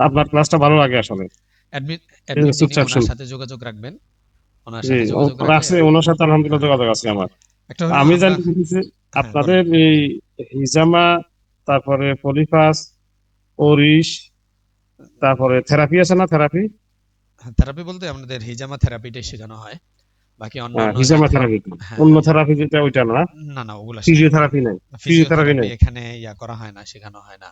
আপনার ক্লাসটা ভালো লাগে আসলে। অ্যাডমিন এই যে অ্যাডমিন যিনি, চুপচাপ ওনার শুন। সাথে যোগাযোগ রাখবেন। ওনার জি, সাথে যোগাযোগ রাখলে, আছে ওনার সাথে আলহামদুলিল্লাহ হ্যাঁ, যোগাযোগ আছে আমার। একটা হলো আমি আমরা, জানতে চাইছি হ্যাঁ বলেন। আপনাদের এই হিজামা, তারপরে পলিফাস, ওরিশ, তারপরে থেরাপি আছে না? থেরাপি, থেরাপি বলতে আমাদের হিজামা থেরাপিটাই শেখানো হয়, বাকি অন্যান্য হিজামা জাতীয়। থেরাপি। হ্যাঁ, অন্য থেরাপি যেটা ওইটা না? না না, ওগুলা শেখানো হয় ফিজিওথেরাপি না। নাই? ফিজিওথেরাপি ফিজিওথেরাপি নাই? এখানে করা হয় না, শেখানো হয় না।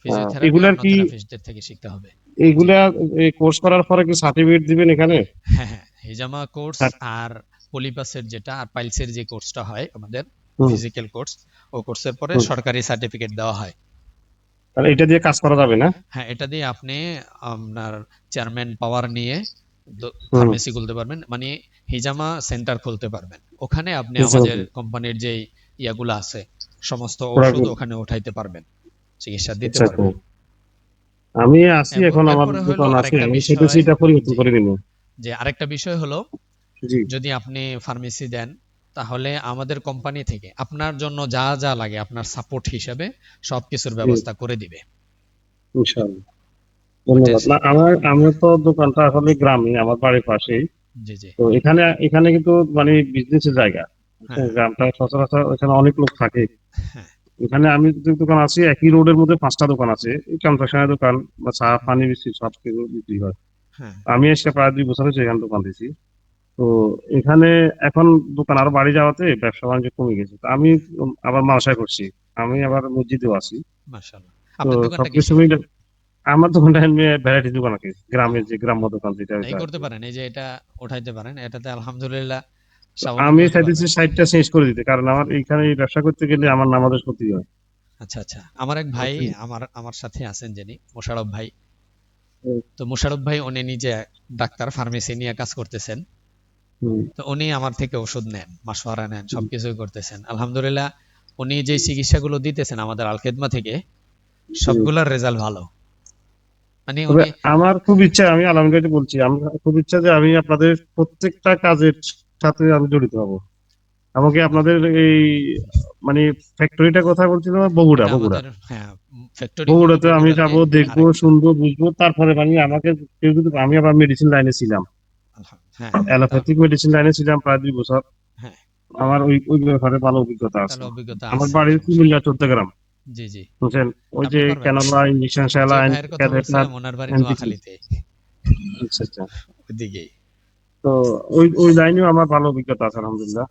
ফিজিওথেরাপি এগুলার অন্য কি, থেরাপিস্টদের থেকে শিখতে হবে। জি। এইগুলা এই কোর্স করার পরে কি সার্টিফিকেট দিবেন এখানে? হ্যাঁ হ্যাঁ, হিজামা কোর্স আর পলিপাসের যেটা, আর পাইলসের যে কোর্সটা হয় আমাদের, হুম। ফিজিক্যাল কোর্স, ও কোর্সের পরে হুম। সরকারি সার্টিফিকেট দেওয়া হয়। তাহলে এটা দিয়ে কাজ করা যাবে না? হ্যাঁ, এটা দিয়ে আপনি আপনার চেয়ারম্যান পাওয়ার নিয়ে হুম। ফার্মেসি খুলতে পারবেন, মানে হিজামা সেন্টার খুলতে পারবেন। ওখানে আপনি হিজামা আমাদের সেন্টার। কোম্পানির যে ইয়াগুলো আছে সমস্ত ওরা ওষুধ কি- ওখানে উঠাইতে পারবেন, চিকিৎসা দিতে আচ্ছা আচ্ছা, পারবেন। আমি আছি এখন, আমার এরপরে হলো দোকান আছে, আরেকটা আমি সেটা বিষয়, সেটা পরিবর্তন জি, করে নিব। যে আরেকটা বিষয় হলো, জি। যদি আপনি ফার্মেসি দেন তাহলে আমাদের কোম্পানি থেকে আপনার জন্য যা যা লাগে আপনার সাপোর্ট হিসেবে সবকিছুর জি। ব্যবস্থা করে দিবে। ইনশাআল্লাহ। ধন্যবাদ। ওইটাই। না আমার তো দোকানটা আসলে গ্রামে, আমার বাড়ির পাশেই। জি জি। তো এখানে কিন্তু মানে বিজনেসের জায়গা। হ্যাঁ গ্রামটা সচরাচর এখানে অনেক লোক থাকে। হ্যাঁ এখানে আমি যে দোকান আছি, একই রোডের মধ্যে 5টা দোকান আছে। এই কনফেকশনের দোকান বা চা হ্যাঁ পানি বিস্কুট সব কিছু বিক্রি হয়। হ্যাঁ। আমি এসে প্রায় 2 বছর হয়েছে এখানে দোকান দিয়েছি। তো এখানে এখন দোকান আরো বাড়ি যাওয়াতে ব্যবসা বাণিজ্য কমে গেছে। তো আমি আবার মালসায় করছি। আমি আবার মসজিদেও আছি। মাশাআল্লাহ। তো আপনার দোকানটা সবকিছু কিসের? মিলে আমার দোকানটা ভ্যারাইটি দোকান আর কি। ও, গ্রামের যে গ্রাম্য দোকান যেটা এই ওইটা আর করতে কি। পারেন, এই যে এটা উঠাইতে পারেন, এটাতে আলহামদুলিল্লাহ তো স্বাবলম্বী আমি হতে চাইতেছি পারবেন। সাইটটা চেঞ্জ করে দিতে, কারণ আমার এইখানে এই ব্যবসা করতে গেলে আমার নামাজের ক্ষতি হয়। আচ্ছা আচ্ছা। আমার এক ভাই বুঝছেন? আমার আমার সাথে আছেন যিনি মোশাররফ ভাই। হুম, তো মোশাররফ ভাই উনি নিজে ডাক্তার, ফার্মেসি নিয়ে কাজ করতেছেন। হুম, তো উনি আমার থেকে ওষুধ নেন, মাসোয়ারা নেন, হুম, সবকিছুই করতেছেন আলহামদুলিল্লাহ। উনি যে চিকিৎসাগুলো দিতেছেন আমাদের আল খেদমা থেকে, হুম। সবগুলোর রেজাল্ট ভালো। মানে তবে উনি, আমার খুব ইচ্ছা, আমি আলমগীরকে বলছি, আমার খুব ইচ্ছা যে আমি আপনাদের প্রত্যেকটা কাজের সাথে আমি জড়িত হব। আমাকে আপনাদের এই মানে ফ্যাক্টরিটা কথা বলছিল বগুড়া, এটা বগুড়া। আমাদের, হ্যাঁ, ফ্যাক্টরি হলো বগুড়াতে আমি বগুড়াতে যাব, দেখবো, আরেকটা। শুনবো, বুঝবো, তারপরে মানে আমাকে কেউ যদি, আমি আবার মেডিসিন লাইনে ছিলাম, হ্যাঁ, অ্যালোপ্যাথিক মেডিসিন লাইনে ছিলাম প্রায় 2 বছর। হ্যাঁ, আমার ওই ওই ব্যাপারে ভালো অভিজ্ঞতা আছে। তাহলে অভিজ্ঞতা আমার আছে, বাড়ি সমস্যা নেই। কুমিল্লা 14 গ্রাম, জি জি। বুঝছেন? ওই যে আপনি পারবেন। ক্যানোলা, ইঞ্জেকশন, আমি যে স্যালাইন, ভাইয়ের কথা ক্যাথেটার, বলছিলাম ওনার বাড়ি এনটিপি। নোয়াখালীতে, আচ্ছা আচ্ছা। ওইদিকেই। তো ওই লাইনেও আমার ভালো অভিজ্ঞতা আছে আলহামদুলিল্লাহ।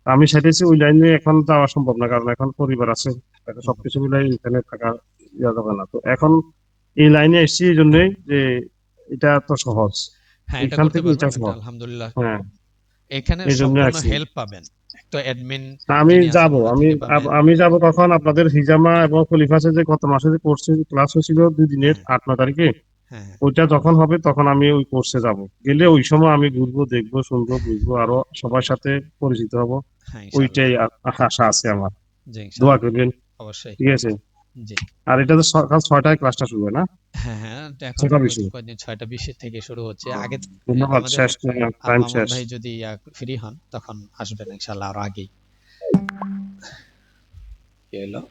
আমি চাইতেছি ওই লাইনে এখন যাওয়া সম্ভব না, কারণ এখন পরিবার আছে, এখন হুম, সবকিছু মিলাই এখানে থাকা যাবে না। তো এখন এই লাইনে এসেছি এই জন্যই যে এটা তো সহজ, হ্যাঁ, এটা এইখান করতে থেকে এটা পারবেন, এটা সহজ। আলহামদুলিল্লাহ। হ্যাঁ, এখানে এই জন্য সম্পূর্ণ আসছি। হেল্প পাবেন। একটা অ্যাডমিন আমি যিনি আছেন যাব, ওনার আমি থেকে পাবেন। আমি যাব কখন, আপনাদের হিজামা এবং খলিফাসে যে গত মাসে যে কোর্সে ক্লাস হয়েছিল 2 দিনের, হ্যাঁ 8-9 তারিখে, হ্যাঁ হ্যাঁ ওইটা যখন হবে তখন আমি ওই কোর্সে যাব। গেলে ওই সময় আমি ঘুরবো, দেখবো, শুনবো, বুঝবো, আরো সবার সাথে পরিচিত হব। হ্যাঁ, ইনশাল্লাহ। ওইটাই আশা আছে আমার। জি, দোয়া ইনশাল্লাহ। করবেন। অবশ্যই। ঠিক আছে। জি। আর এটা তো সকাল 6টায় ক্লাসটা শুরু হয় না? হ্যাঁ হ্যাঁ, তো এখন 6টা 20-এ। কয়দিন ৬টা ২০ থেকে শুরু হচ্ছে আগে। ধন্যবাদ, আমাদের শেষ, টাইম মামুন শেষ। ভাই যদি ফ্রি হন তখন আসবেন ইনশাল্লাহ আরো আগেই। কি হলো?